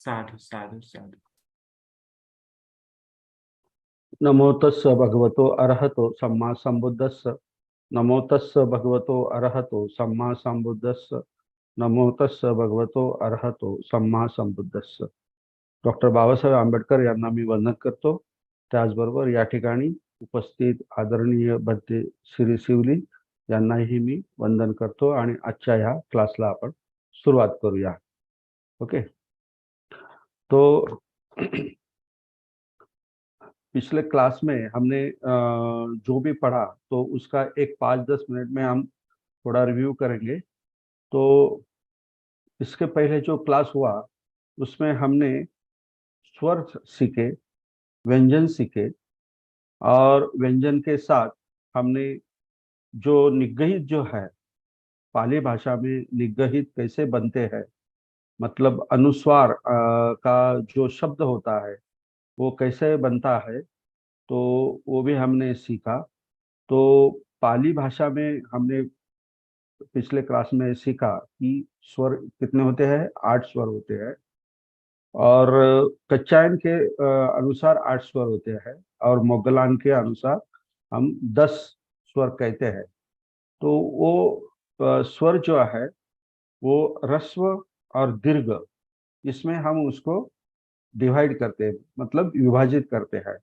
साधु साधु साधु। नमो तस्स भगवतो अरहतो सम्मा संबुद्धस्स। नमो तस्स भगवतो अरहतो सम्मा संबुद्धस्स। नमो तस्स भगवतो अरहतो सम्मा संबुद्धस्स. डॉक्टर बाबासाहेब आंबेडकर यांना मी वंदन करतो. त्याचबरोबर या ठिकाणी उपस्थित आदरणीय भंते श्री शिवली यांनाही मी वंदन करतो आणि आजच्या ह्या क्लासला आपण सुरुवात करूया. ओके. तो पिछले क्लास में हमने जो भी पढ़ा तो उसका एक 5-10 मिनट में हम थोड़ा रिव्यू करेंगे. तो इसके पहले जो क्लास हुआ उसमें हमने स्वर सीखे, व्यंजन सीखे और व्यंजन के साथ हमने जो निगहित जो है, पाली भाषा में निगहित कैसे बनते हैं, मतलब अनुस्वार का जो शब्द होता है वो कैसे बनता है, तो वो भी हमने सीखा. तो पाली भाषा में हमने पिछले क्लास में सीखा कि स्वर कितने होते हैं, 8 स्वर होते हैं और कच्चायन के अनुसार 8 स्वर होते हैं और मोगलान के अनुसार हम 10 स्वर कहते हैं. तो वो स्वर जो है वो ह्रस्व और दीर्घ, इसमें हम उसको डिवाइड करते हैं, मतलब विभाजित करते हैं.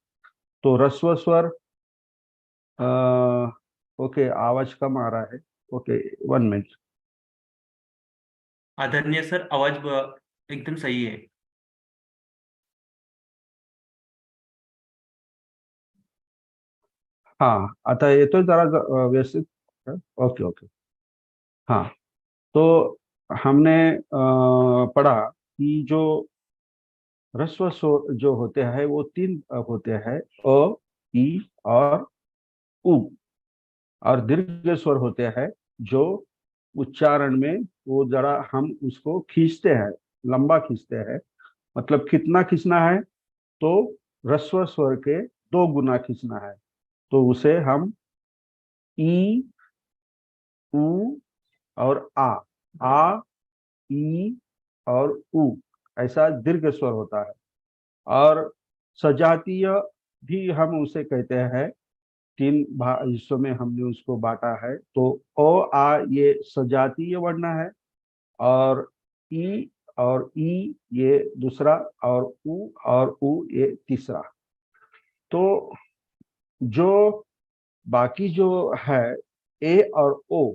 तो ह्रस्व स्वर, ओके आवाज कम आ रहा है. Okay 1 minute. आदरणीय सर, आवाज एकदम सही है. हाँ आता येतोय जरा व्यवस्थित. Okay okay. हाँ तो हमने पढ़ा कि जो ह्रस्व स्वर जो होते हैं वो 3 होते हैं, अ, ई और उ. और दीर्घ स्वर होते हैं जो उच्चारण में वो जरा हम उसको खींचते हैं, लंबा खींचते हैं. मतलब कितना खींचना है, तो ह्रस्व स्वर के 2 गुना खींचना है. तो उसे हम ई, उ और आ, ई और उ, ऐसा दीर्घ स्वर होता है. और सजातीय भी हम उसे कहते हैं. 3 हिस्सों में हमने उसको बांटा है. तो ओ आ ये सजातीय वर्ण है और ई और ई ये दूसरा और उ ये तीसरा. तो जो बाकी जो है ए और ओ,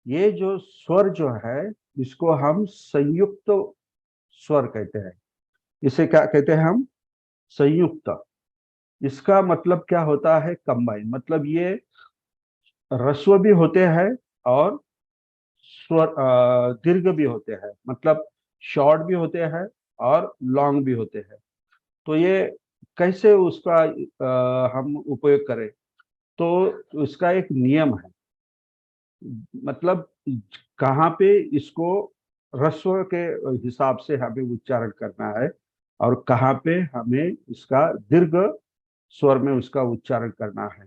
ये जो स्वर जो है इसको हम संयुक्त स्वर कहते हैं. इसे क्या कहते हैं हम? संयुक्त. इसका मतलब क्या होता है? कंबाइन. मतलब ये ह्रस्व भी होते हैं और स्वर दीर्घ भी होते हैं, मतलब शॉर्ट भी होते हैं और लॉन्ग भी होते हैं. तो ये कैसे उसका हम उपयोग करें, तो उसका एक नियम है. मतलब कहाँ पे इसको ह्रस्व के हिसाब से हमें उच्चारण करना है और कहाँ पे हमें इसका दीर्घ स्वर में उसका उच्चारण करना है.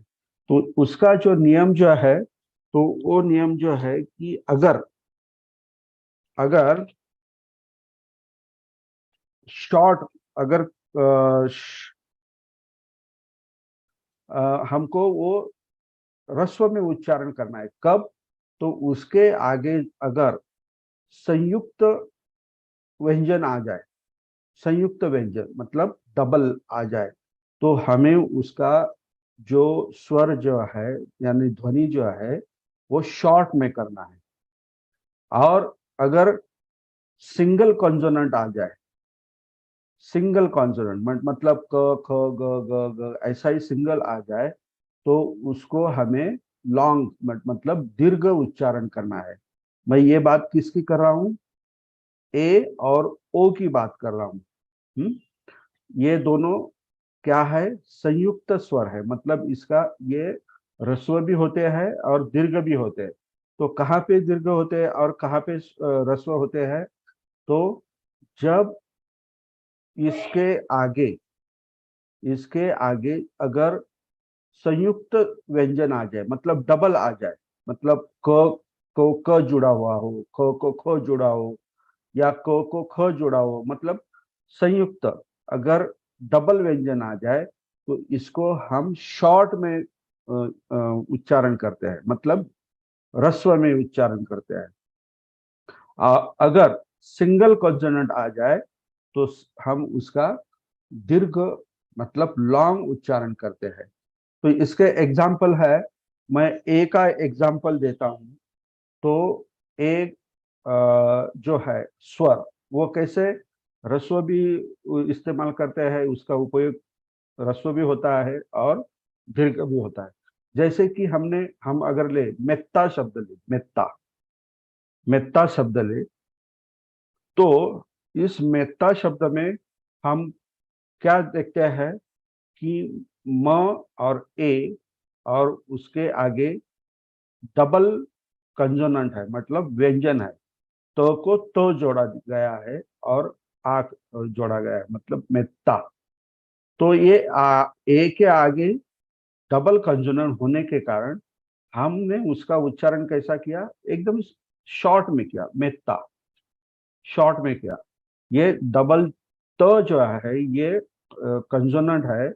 तो उसका जो नियम जो है, तो वो नियम जो है कि अगर अगर शॉर्ट, अगर हमको वो ह्रस्व में उच्चारण करना है, कब? तो उसके आगे अगर संयुक्त व्यंजन आ जाए, संयुक्त व्यंजन मतलब डबल आ जाए, तो हमें उसका जो स्वर जो है यानी ध्वनि जो है वो शॉर्ट में करना है. और अगर सिंगल कॉन्सोनेंट आ जाए, सिंगल कॉन्सोनेंट मतलब क ख ग ग ग ऐसा ही सिंगल आ जाए, तो उसको हमें लॉन्ग मतलब दीर्घ उच्चारण करना है. मैं ये बात किसकी कर रहा हूँ? ए और ओ की बात कर रहा हूँ. ये दोनों क्या है? संयुक्त स्वर है. मतलब इसका ये ह्रस्व भी होते हैं और दीर्घ भी होते हैं. तो कहाँ पे दीर्घ होते हैं और कहाँ पे ह्रस्व होते हैं? तो जब इसके आगे इसके आगे अगर संयुक्त व्यंजन आ जाए, मतलब डबल आ जाए, मतलब क को क जुड़ा हुआ हो, ख को ख जुड़ा हो या क को ख जुड़ा हो, मतलब संयुक्त अगर डबल व्यंजन आ जाए तो इसको हम शॉर्ट में उच्चारण करते हैं, मतलब ह्रस्व में उच्चारण करते हैं। अगर सिंगल कॉन्सोनेंट आ जाए तो हम उसका दीर्घ मतलब लॉन्ग उच्चारण करते हैं। तो इसके एग्जाम्पल है, मैं ए का एग्जाम्पल देता हूं। तो एक जो है स्वर, वो कैसे ह्रस्व भी इस्तेमाल करते हैं, उसका उपयोग ह्रस्व भी होता है और दीर्घ भी होता है। जैसे कि हम अगर ले मेत्ता शब्द ले, मेत्ता मेत्ता शब्द ले, तो इस मेत्ता शब्द में हम क्या देखते हैं कि म और ए और उसके आगे डबल कंसोनेंट है, मतलब व्यंजन है। तो को तो जोड़ा गया है और आ जोड़ा गया है, मतलब मेत्ता। तो ये ए के आगे डबल कंसोनेंट होने के कारण हमने उसका उच्चारण कैसा किया, एकदम शॉर्ट में किया, मेत्ता शॉर्ट में किया। ये डबल त जो है, ये कंसोनेंट है,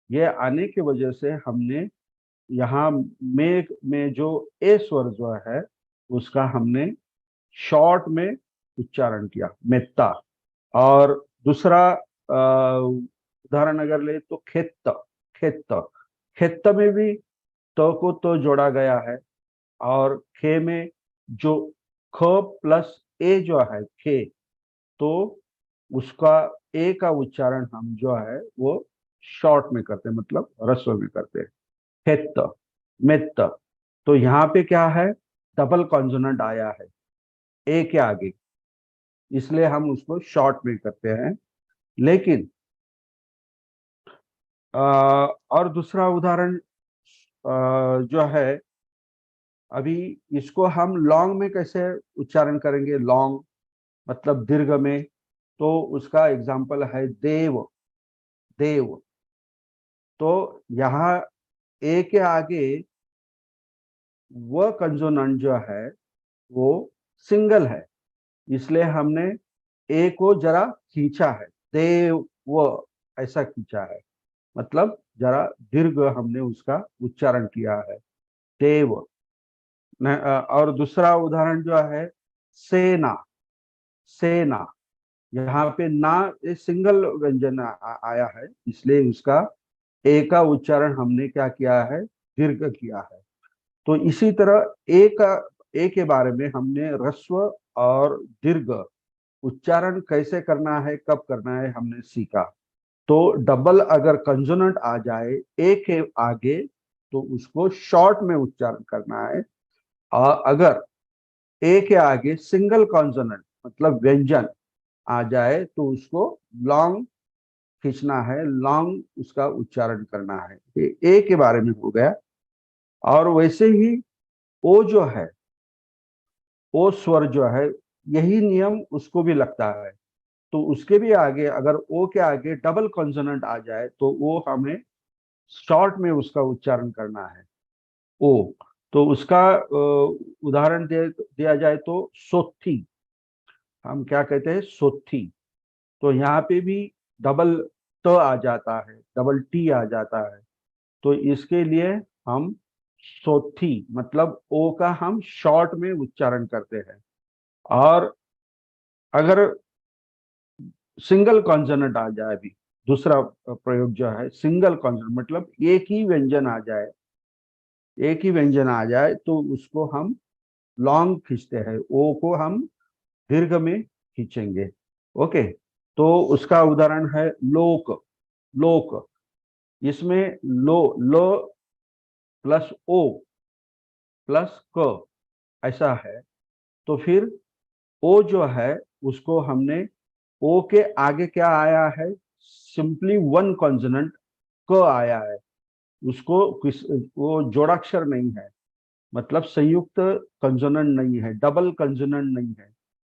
ये आने की वजह से हमने यहाँ में जो ए स्वर जो है उसका हमने शॉर्ट में उच्चारण किया, मेत्ता। और दूसरा उदाहरण अगर ले तो खेत, खेत खेत में भी तो को तो जोड़ा गया है, और खे में जो ख प्लस ए जो है खे, तो उसका ए का उच्चारण हम जो है वो शॉर्ट में करते हैं, मतलब ह्रस्व में करते हैं, हेत्त मेत्त। तो यहाँ पे क्या है, डबल कॉन्सोनेंट आया है ए के आगे, इसलिए हम उसको शॉर्ट में करते हैं। लेकिन और दूसरा उदाहरण जो है, अभी इसको हम लॉन्ग में कैसे उच्चारण करेंगे, लॉन्ग मतलब दीर्घ में। तो उसका एग्जाम्पल है देव, देव। तो यहाँ ए के आगे वह कंसोनेंट जो है वो सिंगल है, इसलिए हमने ए को जरा खींचा है, देव वो ऐसा खींचा है, मतलब जरा दीर्घ हमने उसका उच्चारण किया है, देव। और दूसरा उदाहरण जो है सेना, सेना। यहाँ पे ना ये सिंगल व्यंजन आया है, इसलिए उसका ए का उच्चारण हमने क्या किया है, दीर्घ किया है। तो इसी तरह ए के बारे में हमने ह्रस्व और दीर्घ उच्चारण कैसे करना है, कब करना है, हमने सीखा। तो डबल अगर कंसोनेंट आ जाए ए के आगे तो उसको शॉर्ट में उच्चारण करना है, और अगर ए के आगे सिंगल कॉन्सोनेंट मतलब व्यंजन आ जाए तो उसको लॉन्ग खींचना है, लॉन्ग उसका उच्चारण करना है। ये ए के बारे में हो गया। और वैसे ही ओ जो है, ओ स्वर जो है, यही नियम उसको भी लगता है। तो उसके भी आगे अगर ओ के आगे डबल कॉन्सोनेंट आ जाए तो वो हमें शॉर्ट में उसका उच्चारण करना है, ओ। तो उसका उदाहरण दिया जाए तो सोथी, हम क्या कहते हैं, सोथी। तो यहाँ पे भी डबल त आ जाता है, डबल टी आ जाता है। तो इसके लिए हम सोथी मतलब ओ का हम शॉर्ट में उच्चारण करते हैं। और अगर सिंगल कॉन्सोनेंट आ जाए, भी दूसरा प्रयोग जो है सिंगल कॉन्सोनेंट मतलब एक ही व्यंजन आ जाए, एक ही व्यंजन आ जाए तो उसको हम लॉन्ग खींचते हैं, ओ को हम दीर्घ में खींचेंगे। ओके। तो उसका उदाहरण है लोक, लोक। इसमें लो प्लस ओ प्लस क ऐसा है। तो फिर ओ जो है उसको हमने ओ के आगे क्या आया है, सिंपली वन कॉन्सोनेंट क आया है, उसको वो जोड़ाक्षर नहीं है, मतलब संयुक्त कंसोनेंट नहीं है, डबल कंसोनेंट नहीं है।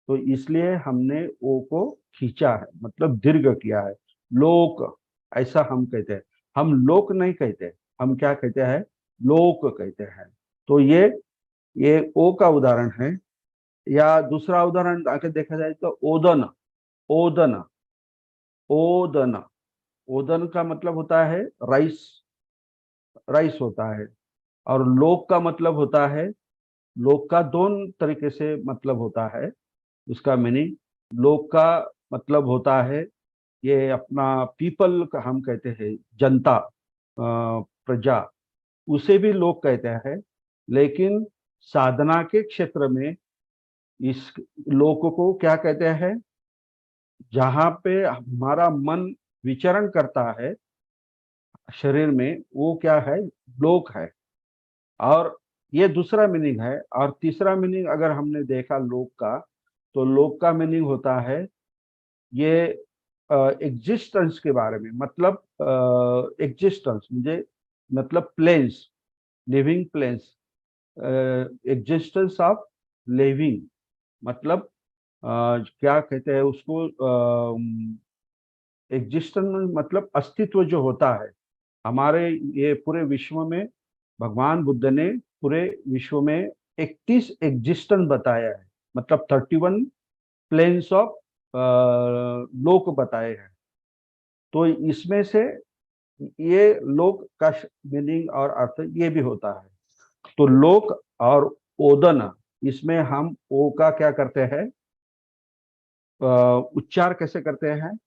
तो इसलिए हमने ओ को खींचा है, मतलब दीर्घ किया है, लोक ऐसा हम कहते हैं। हम लोक नहीं कहते, हम क्या कहते हैं, लोक कहते हैं। तो ये ओ का उदाहरण है। या दूसरा उदाहरण आके देखा जाए तो ओदन, ओदन। ओदन। ओदन का मतलब होता है राइस, राइस होता है। और लोक का मतलब होता है, लोक का दोनों तरीके से मतलब होता है। उसका मीनिंग, लोक का मतलब होता है ये अपना पीपल का हम कहते हैं, जनता, प्रजा, उसे भी लोग कहते हैं। लेकिन साधना के क्षेत्र में इस लोक को क्या कहते हैं, जहाँ पे हमारा मन विचरण करता है शरीर में, वो क्या है, लोक है। और ये दूसरा मीनिंग है। और तीसरा मीनिंग अगर हमने देखा लोक का, तो लोक का मीनिंग होता है ये एग्जिस्टेंस के बारे में, मतलब एग्जिस्टेंस मुझे मतलब planes, living planes, existence of living, मतलब क्या कहते हैं उसको, एग्जिस्टेंस मतलब अस्तित्व जो होता है हमारे ये पूरे विश्व में। भगवान बुद्ध ने पूरे विश्व में 31 एग्जिस्टेंस बताया है, मतलब 31 प्लेन्स ऑफ लोक बताए हैं। तो इसमें से ये लोक का मीनिंग और अर्थ ये भी होता है। तो लोक और ओदन, इसमें हम ओ का क्या करते हैं, उच्चार कैसे करते हैं,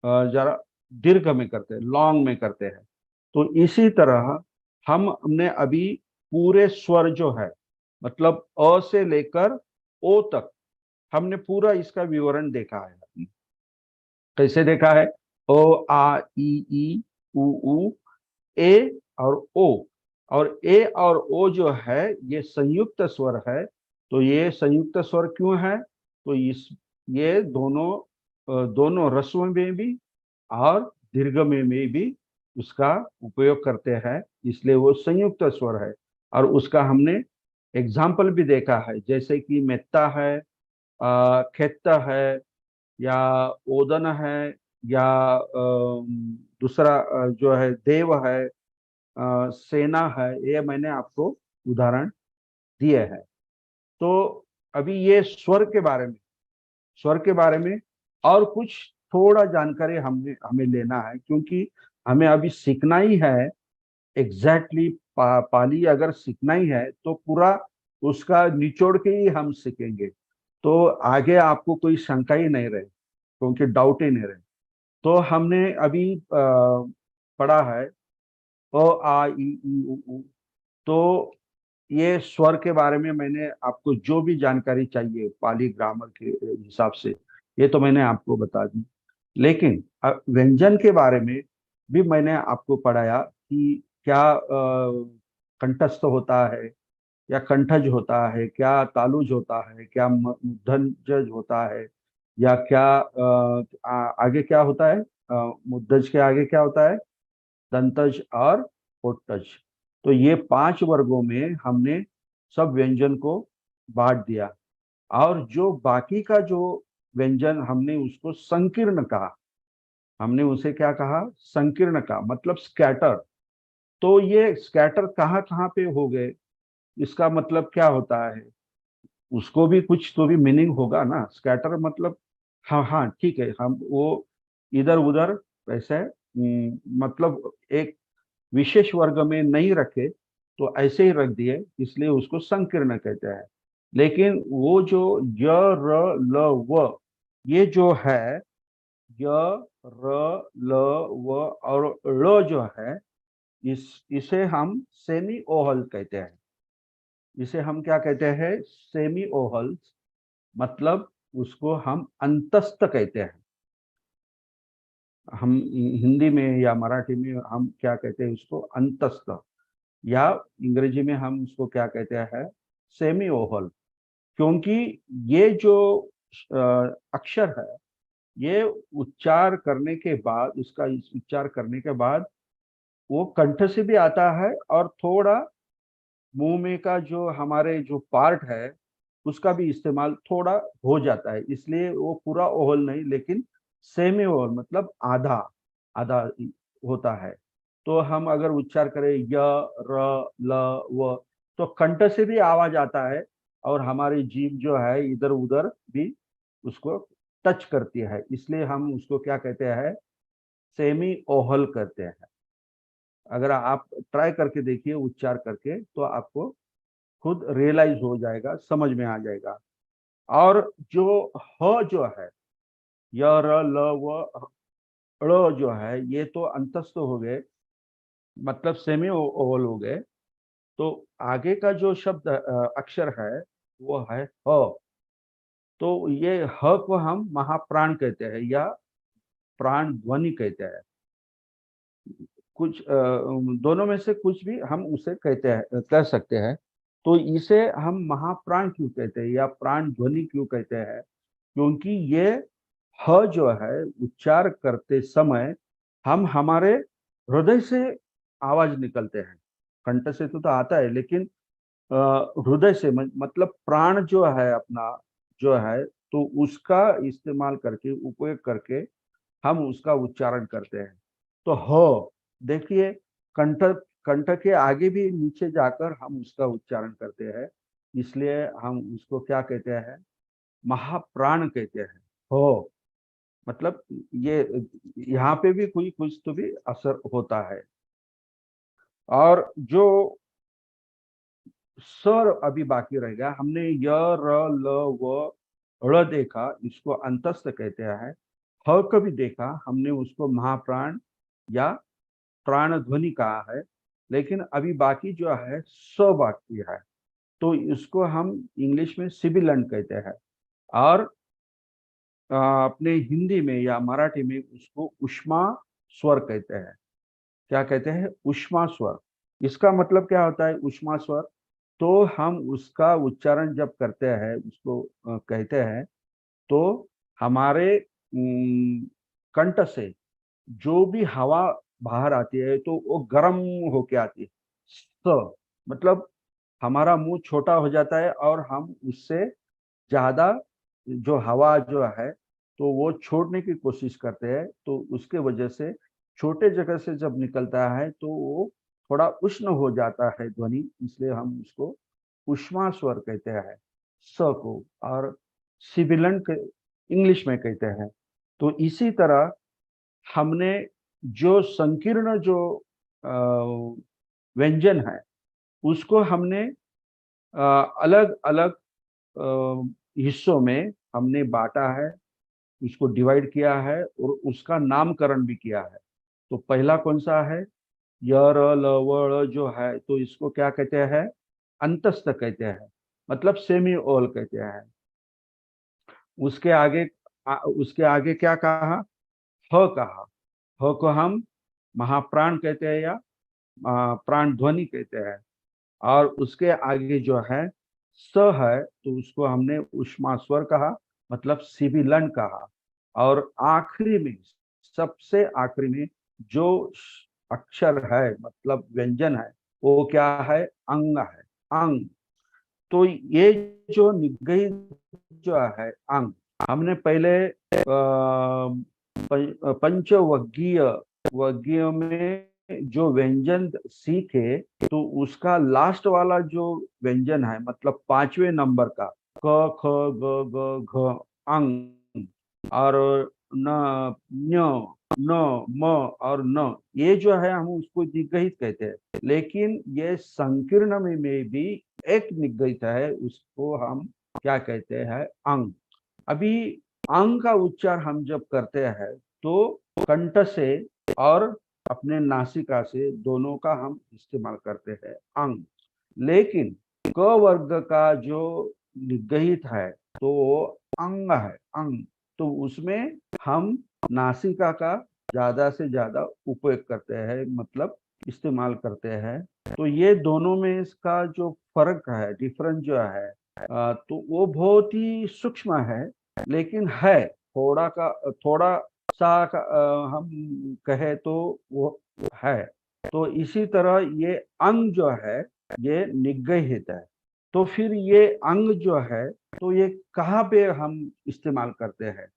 जरा दीर्घ में करते हैं, लॉन्ग में करते हैं। तो इसी तरह हमने अभी पूरे स्वर जो है, मतलब अ से लेकर ओ तक, हमने पूरा इसका विवरण देखा है। कैसे देखा है, ओ आ ई उ ऊ, ए और ओ। और ए और ओ जो है ये संयुक्त स्वर है। तो ये संयुक्त स्वर क्यों है, तो इस ये दोनों रस्व में भी और दीर्घ में भी उसका उपयोग करते हैं, इसलिए वो संयुक्त स्वर है। और उसका हमने एग्जाम्पल भी देखा है, जैसे कि मेत्ता है, खेत्ता है, या ओदन है, या दूसरा जो है देव है, सेना है। ये मैंने आपको उदाहरण दिए हैं। तो अभी ये स्वर के बारे में, स्वर के बारे में और कुछ थोड़ा जानकारी हमें हमें लेना है, क्योंकि हमें अभी सीखना ही है एग्जैक्टली। पाली अगर सीखना ही है तो पूरा उसका निचोड़ के ही हम सीखेंगे, तो आगे आपको कोई शंका ही नहीं रहे, क्योंकि डाउट ही नहीं रहे। तो हमने अभी पढ़ा है अ आ ई उ ऊ। तो ये स्वर के बारे में मैंने आपको जो भी जानकारी चाहिए पाली ग्रामर के हिसाब से, ये तो मैंने आपको बता दी। लेकिन व्यंजन के बारे में भी मैंने आपको पढ़ाया कि क्या कंठस्थ होता है, या कंठज होता है, क्या तालुज होता है, क्या मूर्धन्यज होता है, या क्या आगे क्या होता है, मुद्दज के आगे क्या होता है, दंतज और ओटज। तो ये 5 वर्गों में हमने सब व्यंजन को बांट दिया। और जो बाकी का जो व्यंजन हमने उसको संकीर्ण कहा, हमने उसे क्या कहा, संकीर्ण का मतलब स्कैटर। तो ये स्कैटर कहाँ कहाँ पे हो गए, इसका मतलब क्या होता है, उसको भी कुछ तो भी मीनिंग होगा ना। स्कैटर मतलब, हाँ हाँ ठीक है, हम वो इधर उधर वैसे मतलब एक विशेष वर्ग में नहीं रखे, तो ऐसे ही रख दिए, इसलिए उसको संकीर्ण कहते हैं। लेकिन वो जो य र ल व, ये जो है य र ल व और ळ जो है, इसे हम सेमी ओहल कहते हैं। इसे हम क्या कहते हैं, सेमी ओहल, मतलब उसको हम अंतस्थ कहते हैं। हम हिंदी में या मराठी में हम क्या कहते हैं उसको, अंतस्थ। या अंग्रेजी में हम उसको क्या कहते हैं, सेमी ओवल। क्योंकि ये जो अक्षर है, ये उच्चार करने के बाद, उसका इस उच्चार करने के बाद वो कंठ से भी आता है, और थोड़ा मुंह में का जो हमारे जो पार्ट है उसका भी इस्तेमाल थोड़ा हो जाता है, इसलिए वो पूरा ओवल नहीं, लेकिन सेमी ओवल मतलब आधा आधा होता है। तो हम अगर उच्चार करें य र ल व, तो कंठ से भी आवाज आता है, और हमारी जीभ जो है इधर उधर भी उसको टच करती है, इसलिए हम उसको क्या कहते हैं, सेमी ओहल कहते हैं। अगर आप ट्राई करके देखिए उच्चार करके, तो आपको खुद रियलाइज हो जाएगा, समझ में आ जाएगा। और जो ह जो है, य र ल व ड़ जो है, ये तो अंतस्थ हो गए, मतलब सेमी ओवल हो गए। तो आगे का जो शब्द अक्षर है वो है ह। तो ये ह को हम महाप्राण कहते हैं या प्राण ध्वनि कहते हैं। कुछ दोनों में से कुछ भी हम उसे कहते हैं, कह सकते हैं। तो इसे हम महाप्राण क्यों कहते हैं या प्राण ध्वनि क्यों कहते हैं? क्योंकि ये ह जो है, उच्चार करते समय हम हमारे हृदय से आवाज निकलते हैं। कंठ से तो आता है, लेकिन हृदय से मतलब प्राण जो है अपना, जो है, तो उसका इस्तेमाल करके, उपयोग करके हम उसका उच्चारण करते हैं। तो ह देखिए, कंठ कंठ के आगे भी नीचे जाकर हम उसका उच्चारण करते हैं, इसलिए हम उसको क्या कहते हैं, महाप्राण कहते हैं। हो मतलब ये यहाँ पे भी कोई कुछ तो भी असर होता है। और जो स्वर अभी बाकी रह गया, हमने य र ल व ड़ देखा, इसको अंतस्थ कहते हैं। ह को भी देखा, हमने उसको महाप्राण या प्राण ध्वनि कहा है। लेकिन अभी बाकी जो है स बाकी है, तो इसको हम इंग्लिश में सिबिलेंट कहते हैं। और अपने हिंदी में या मराठी में उसको उष्मा स्वर कहते हैं। क्या कहते हैं? उष्मा स्वर। इसका मतलब क्या होता है उष्मा स्वर? तो हम उसका उच्चारण जब करते हैं, उसको कहते हैं, तो हमारे कंठ से जो भी हवा बाहर आती है, तो वो गर्म होके आती है। मतलब हमारा मुंह छोटा हो जाता है और हम उससे ज्यादा जो हवा जो है, तो वो छोड़ने की कोशिश करते हैं। तो उसके वजह से छोटे जगह से जब निकलता है, तो वो थोड़ा उष्ण हो जाता है ध्वनि, इसलिए हम उसको उष्मा स्वर कहते हैं, स को। और सिबिलेंट इंग्लिश में कहते हैं। तो इसी तरह हमने जो संकीर्ण जो व्यंजन है, उसको हमने अलग अलग हिस्सों में हमने बांटा है, उसको डिवाइड किया है और उसका नामकरण भी किया है। तो पहला कौन सा है? य र ल व ड़ जो है, तो इसको क्या कहते हैं? अंतस्थ कहते हैं, मतलब सेमी ओल कहते हैं। उसके आगे उसके आगे क्या कहा? ह कहा। ह को हम महाप्राण कहते हैं या प्राण ध्वनि कहते हैं। और उसके आगे जो है स है, तो उसको हमने उष्मा स्वर कहा, मतलब सिबिलन कहा। और आखिरी में, सबसे आखिरी में जो अक्षर है, मतलब व्यंजन है, वो क्या है? अंग है, अंग। तो ये जो निगई जो है अंग, हमने पहले पंचवर्गीय वर्गीय में जो व्यंजन सीखे, तो उसका लास्ट वाला जो व्यंजन है, मतलब पांचवें नंबर का, क ख ग ग घ, अंग। और न, न्य, न, म और न, ये जो है हम उसको निगहित कहते हैं। लेकिन ये संकीर्ण में भी एक निगहित है, उसको हम क्या कहते हैं? अंग। अभी अंग का उच्चार हम जब करते हैं, तो कंठ से और अपने नासिका से, दोनों का हम इस्तेमाल करते हैं अंग। लेकिन क वर्ग का जो निगहित है, तो वो अंग है, अंग। तो उसमें हम नासिका का ज्यादा से ज्यादा उपयोग करते हैं, मतलब इस्तेमाल करते हैं। तो ये दोनों में इसका जो फर्क है, डिफरेंस जो है, तो वो बहुत ही सूक्ष्म है, लेकिन है थोड़ा सा हम कहे तो वो है। तो इसी तरह ये अंग जो है, ये निगहित है। तो फिर ये अंग जो है, तो ये कहाँ पे हम इस्तेमाल करते हैं?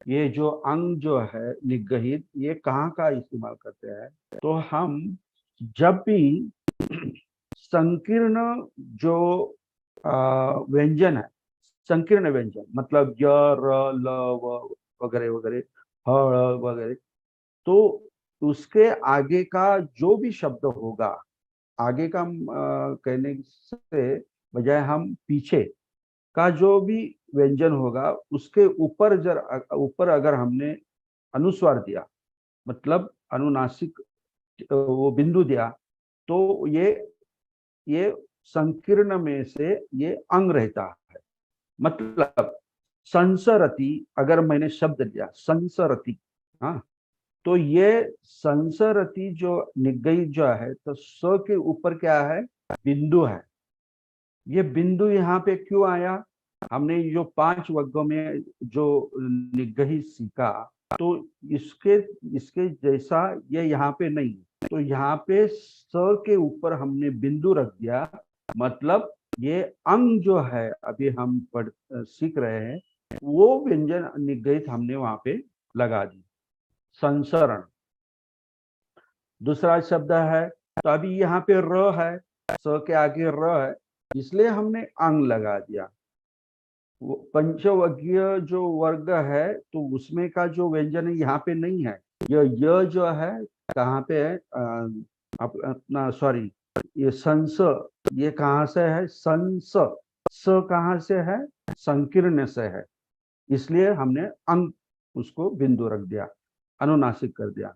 ये जो अंग जो है निगहित, ये कहाँ का इस्तेमाल करते हैं? तो हम जब भी संकीर्ण जो व्यंजन है, संकीर्ण व्यंजन मतलब य र ल व वगैरह वगैरह, ह वगैरह, तो उसके आगे का जो भी शब्द होगा, आगे का कहने से बजाय हम पीछे का जो भी व्यंजन होगा उसके ऊपर अगर हमने अनुस्वार दिया, मतलब अनुनासिक वो बिंदु दिया, तो ये संकीर्ण में से ये अंग रहता है। मतलब संसरति, अगर मैंने शब्द दिया संसरति, हाँ, तो ये संसरति जो निगई जो है, तो स के ऊपर क्या है, बिंदु है। ये बिंदु यहाँ पे क्यों आया? हमने जो 5 वर्गों में जो निगही सीखा, तो इसके इसके जैसा ये यहाँ पे नहीं, तो यहाँ पे स के ऊपर हमने बिंदु रख दिया, मतलब ये अंग जो है अभी हम सीख रहे हैं, वो व्यंजन निगहित हमने वहां पे लगा दी। संसरण दूसरा शब्द है, तो अभी यहाँ पे र है, स के आगे र है, इसलिए हमने अंग लगा दिया। पंचवर्गीय जो वर्ग है, तो उसमें का जो व्यंजन है यहाँ पे नहीं है। य जो है कहाँ पे है, अपना सॉरी, ये संस, ये कहाँ से है, संस, स कहाँ से है, संकीर्ण से है, इसलिए हमने अंग उसको बिंदु रख दिया, अनुनासिक कर दिया।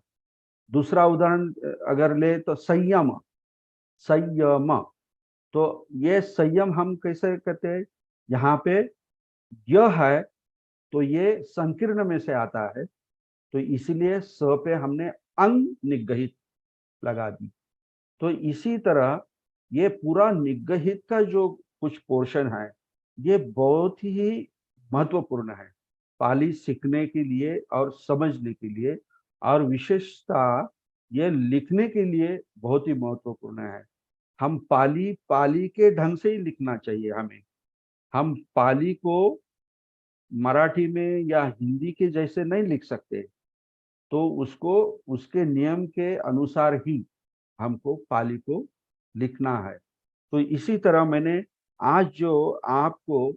दूसरा उदाहरण अगर ले तो संयम, संयम, तो ये संयम हम कैसे कहते हैं, यहाँ पे यह है, तो ये संकीर्ण में से आता है, तो इसीलिए स पे हमने अंग निगहित लगा दी। तो इसी तरह ये पूरा निगहित का जो कुछ पोर्शन है, ये बहुत ही महत्वपूर्ण है पाली सीखने के लिए और समझने के लिए, और विशेषता ये लिखने के लिए बहुत ही महत्वपूर्ण है। हम पाली पाली के ढंग से ही लिखना चाहिए हमें। हम पाली को मराठी में या हिंदी के जैसे नहीं लिख सकते, तो उसको उसके नियम के अनुसार ही हमको पाली को लिखना है। तो इसी तरह मैंने आज जो आपको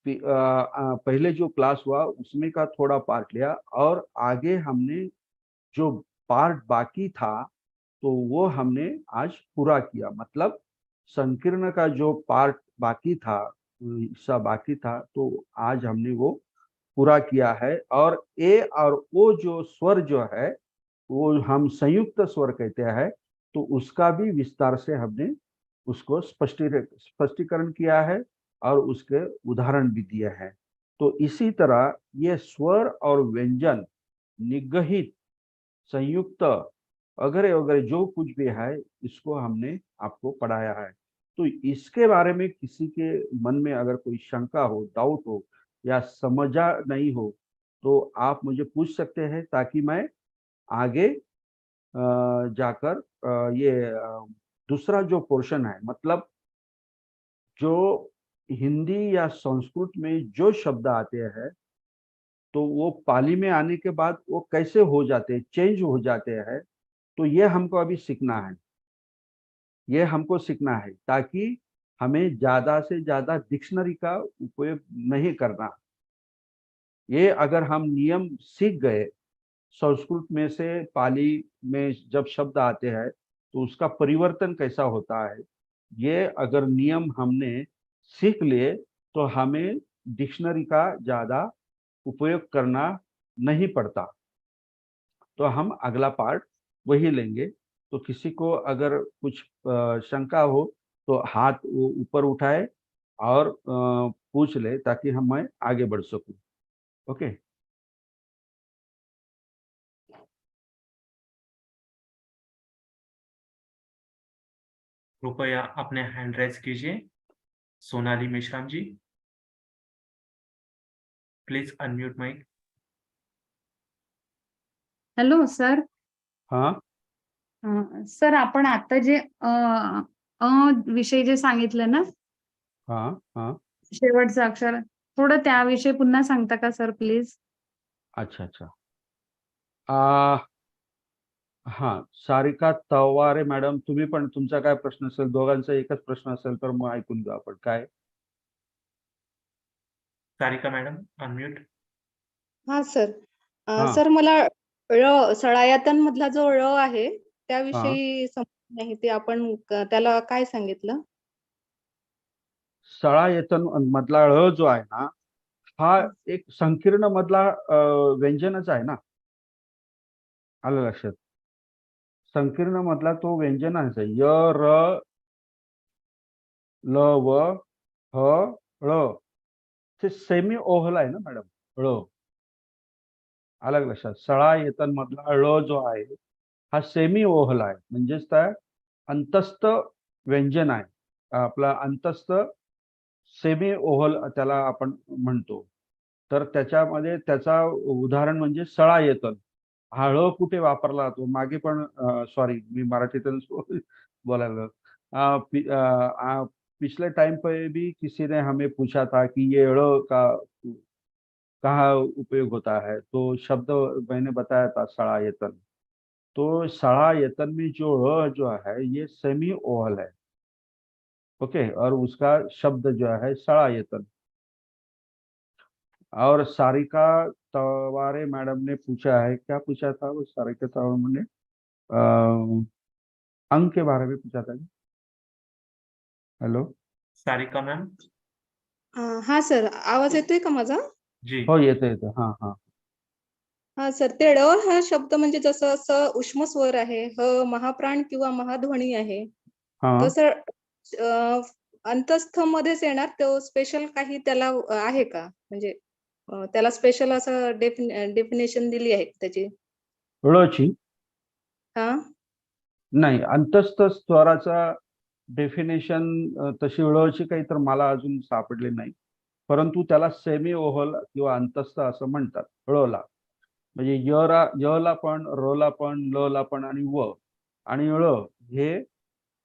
पहले जो क्लास हुआ उसमें का थोड़ा पार्ट लिया, और आगे हमने जो पार्ट बाकी था, तो वो हमने आज पूरा किया। मतलब संकीर्ण का जो पार्ट बाकी था, हिस्सा बाकी था, तो आज हमने वो पूरा किया है। और ए और ओ जो स्वर जो है, वो हम संयुक्त स्वर कहते हैं, तो उसका भी विस्तार से हमने उसको स्पष्टीकरण किया है और उसके उदाहरण भी दिए हैं। तो इसी तरह ये स्वर और व्यंजन निगहित, संयुक्त, वगैरह वगैरह जो कुछ भी है, इसको हमने आपको पढ़ाया है। तो इसके बारे में किसी के मन में अगर कोई शंका हो, डाउट हो, या समझा नहीं हो, तो आप मुझे पूछ सकते हैं, ताकि मैं आगे जाकर ये दूसरा जो पोर्शन है, मतलब जो हिंदी या संस्कृत में जो शब्द आते हैं, तो वो पाली में आने के बाद वो कैसे हो जाते हैं, चेंज हो जाते हैं, तो ये हमको अभी सीखना है। ये हमको सीखना है ताकि हमें ज्यादा से ज्यादा डिक्शनरी का उपयोग नहीं करना। ये अगर हम नियम सीख गए, संस्कृत में से पाली में जब शब्द आते हैं तो उसका परिवर्तन कैसा होता है, ये अगर नियम हमने सीख लिए, तो हमें डिक्शनरी का ज्यादा उपयोग करना नहीं पड़ता। तो हम अगला पार्ट वही लेंगे। तो किसी को अगर कुछ शंका हो, तो हाथ वो ऊपर उठाए और पूछ ले, ताकि हम मैं आगे बढ़ सकूं। ओके। कृपया अपने हैंड रेज कीजिए। Sonali Meshram ji, please unmute mic. Hello sir. हाँ सर, आपण आता जे अ विषय जे सांगितलं ना, हाँ हाँ। शेवटचं अक्षर, थोडं त्याविषयी पुन्हा सांगता का सर प्लीज? अच्छा अच्छा। आ, हाँ, सारिका तवारे मॅडम, तुम्ही पण तुमचा काय प्रश्न असेल, दोघांचा एकच प्रश्न असेल तर मग ऐकून घेऊ आपण काय. Sarika madam, unmute. हा सर. हा. सर मला सळायतन मधला जो आहे त्याविषयी समजत नाही, ते आपण त्याला काय सांगितलं? सळायतन मधला जो आहे ना, हा एक संकीर्ण मधला व्यंजनच आहे ना. आलं लक्षात? संकीर्ण मधला तो व्यंजनाच आहे. य र ल व ह ळ ते सेमी ओहल आहे ना मॅडम. ळ आलं लक्षात? सळायतन मधला ळ जो आहे हा सेमी ओहल आहे, म्हणजेच त्या अंतस्थ व्यंजन आहे. आपला अंतस्थ सेमी ओहल त्याला आपण म्हणतो. तर त्याच्यामध्ये त्याचा उदाहरण म्हणजे सळायतन. हा ळ कुठे वापरला जातो मागे पण सॉरी मी मराठीतून बोलायला पिछले टाइम पे भी किसी ने हमें पूछा था कि ये ळ का कहाँ उपयोग होता है, तो शब्द मैंने बताया था सड़ायतन। तो सड़ायतन में जो जो है ये सेमी ओहल है। ओके, और उसका शब्द जो है सड़ायतन। और सारिका तवारे मैडम ने पूछा है, क्या पूछा था वो सारिका तवारे ने? अंग के बारे में पूछा था। Hello Sarika ma'am. हा सर, आवाज येतोय का माझा? जी हो येतो येतो हाँ हाँ हा सर, ते हा शब्द म्हणजे जसं असं उष्म स्वर आहे, महाप्राण किंवा महाध्वनी आहे, हाँ तसं अंतस्थ मध्येच येणार, तो स्पेशल काही त्याला आहे का? म्हणजे त्याला स्पेशल असं डेफिनेशन दिली आहे त्याची? ळची हा नाही, अंतस्थ स्वराचा डेफिनेशन तशी ळची काही तर मला अजून सापडले नाही, परंतु त्याला सेमी ओहल किंवा अंतस्थ असं म्हणतात ळला. म्हणजे यला पण, रला पण, लला पण आणि व आणि ळ हे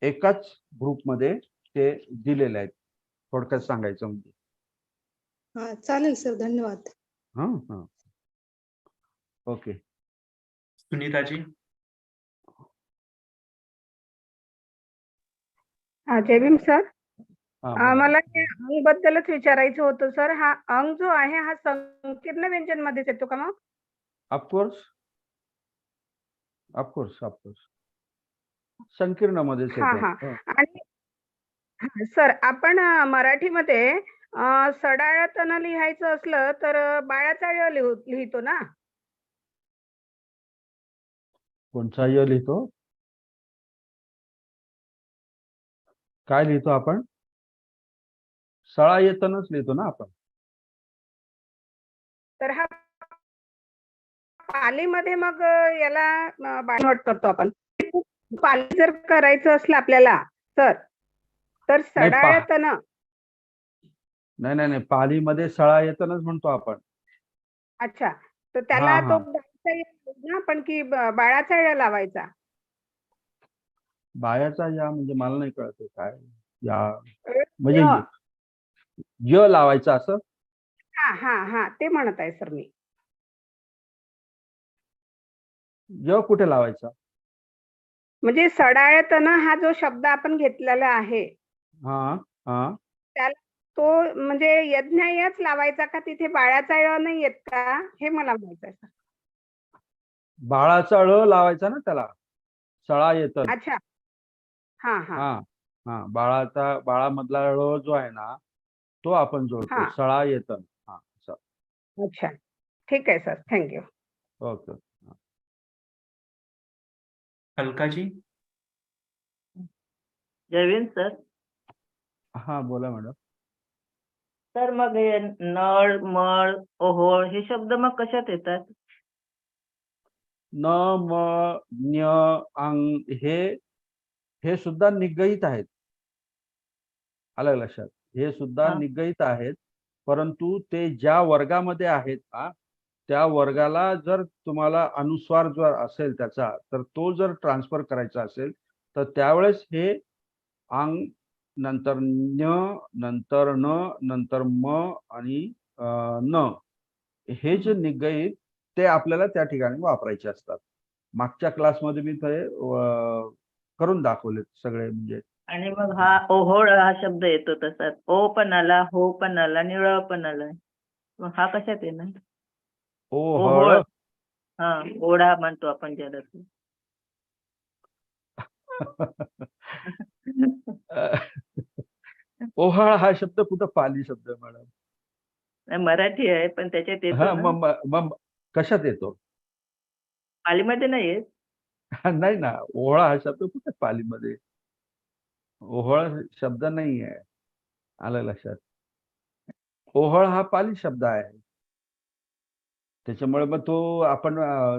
एकाच ग्रुपमध्ये ते दिलेले आहेत, थोडक्यात सांगायचं म्हणजे. हा चालेल सर, धन्यवाद. हा हा ओके. सुनीता जी। जय भीम सर. हा बोला. मला अंग बद्दलच विचारायचं होतं सर. हा अंग जो आहे हा संकीर्ण व्यंजन मध्येच येतो का मग? ऑफकोर्स ऑफकोर्स ऑफकोर्स संकीर्ण मध्येच हा येतो. हा आणि सर, आपण मराठीमध्ये सडाळतन लिहायचं असलं तर बाळाचा य लिहितो ना? कोणचा य लिहितो? काय लिहितो आपण? सळायतनच लिहितो ना आपण. तर हा पालीमध्ये मग याला बाळनोट करतो आपण. पाली जर करायचं असलं आपल्याला सर, तर नाही सडाळतन. नाही नाही नाही, पालीमध्ये सळायतनच म्हणतो आपण. अच्छा, तर हा त्याला तो हा बाळाचा य ना, पण की बाळाचा य लावायचा? बायाचा या म्हणजे मला नाही कळत काय या, य. म्हणजे य लावायचा असं. हा हा हा, ते म्हणत आहे सर मी. य कुठे लावायचा? म्हणजे सडाळतन हा जो शब्द आपण घेतलेला आहे हा हा त्याला तो म्हणजे यज्ञयच लावायचा का, तिथे बाळाचा ळ नाही येत का, हे मला माहित आहे सर. बाळाचा ळ लावायचा ना त्याला, सळायतन. अच्छा, हा हा हा हा बाळामधला ळ जो आहे ना तो आपण जोडतो, हा, सळायतन. हा असं. अच्छा, ठीक आहे sir, thank you. Okay. Alka ji. जयवीन sir. हा बोला मॅडम. सर मग हे नळ, मळ, ओहोळ हे शब्द मग कशात येतात? न म न्य अंग हे सुद्धा निगयित आहेत. आलं लक्षात? हे सुद्धा हा. निगयित आहेत, परंतु ते ज्या वर्गामध्ये आहेत का त्या वर्गाला जर तुम्हाला अनुस्वार जर असेल त्याचा, तर तो जर ट्रान्सफर करायचा असेल तर त्यावेळेस हे अंग नंतर न्य नंतर न नंतर म आणि न हे जे निगयित ते आपल्याला त्या ठिकाणी वापरायचे असतात. मागच्या क्लासमध्ये मी ते करून दाखवले सगळे. म्हणजे आणि मग हा ओहोळ हा शब्द येतो तसाच, ओ पण आला, हो पण आला, निळ पण आला, मग हा कशात येणार? ओहळ. हा, ओढा म्हणतो आपण ज्याला. ओहळ हा शब्द कुठं पाली शब्द आहे मॅडम? नाही, मराठी आहे पण त्याच्यात हा, येतो ना. मग कशात येतो? पालीमध्ये नाही येत. नाही ना, ओहळ हा शब्द कुठे पालीमध्ये? ओहळ शब्द नाही आहे. आलं लक्षात? ओहळ हा पाली शब्द आहे. त्याच्यामुळे मग तो आपण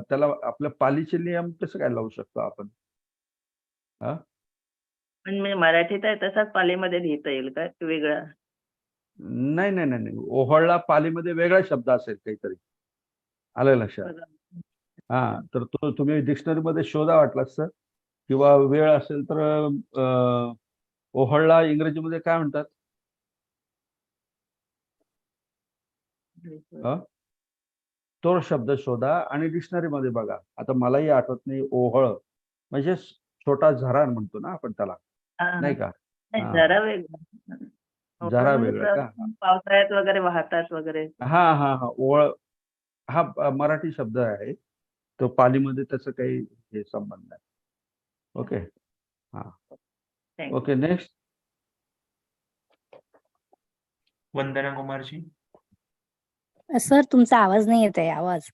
त्याला आपल्या पालीचे नियम कसं काय लावू शकतो आपण? हा, पण मी मराठीत आहे तसाच पालीमध्ये लिहिता येईल का वेगळा? नाही नाही नाही नाही, ओहळला पालीमध्ये वेगळा शब्द असेल काहीतरी. आलं लक्षात? बघा. हा, तर तो तुम्ही डिक्शनरीमध्ये शोधा वाटलास तर, किंवा वेळ असेल तर ओहळला इंग्रजीमध्ये काय म्हणतात? हा? तो शब्द शोधा आणि डिक्शनरीमध्ये बघा. आता मलाही आठवत नाही. ओहळ म्हणजे छोटा झरा म्हणतो ना आपण त्याला, हा, नाही का? नाही, हा, जरा वेगळा. जरा म्हणजे वेगळं का? पावसाळ्यात वगैरे वाहतात वगैरे. हा हा हा, ओहळ हा मराठी शब्द आहे. तो पालीमध्ये त्याचं काही हे संबंध नाही. ओके. हा, Thank you. Okay. Next. Vandana Kumarji. Sir तुमचा आवाज नाही येत आहे. आवाज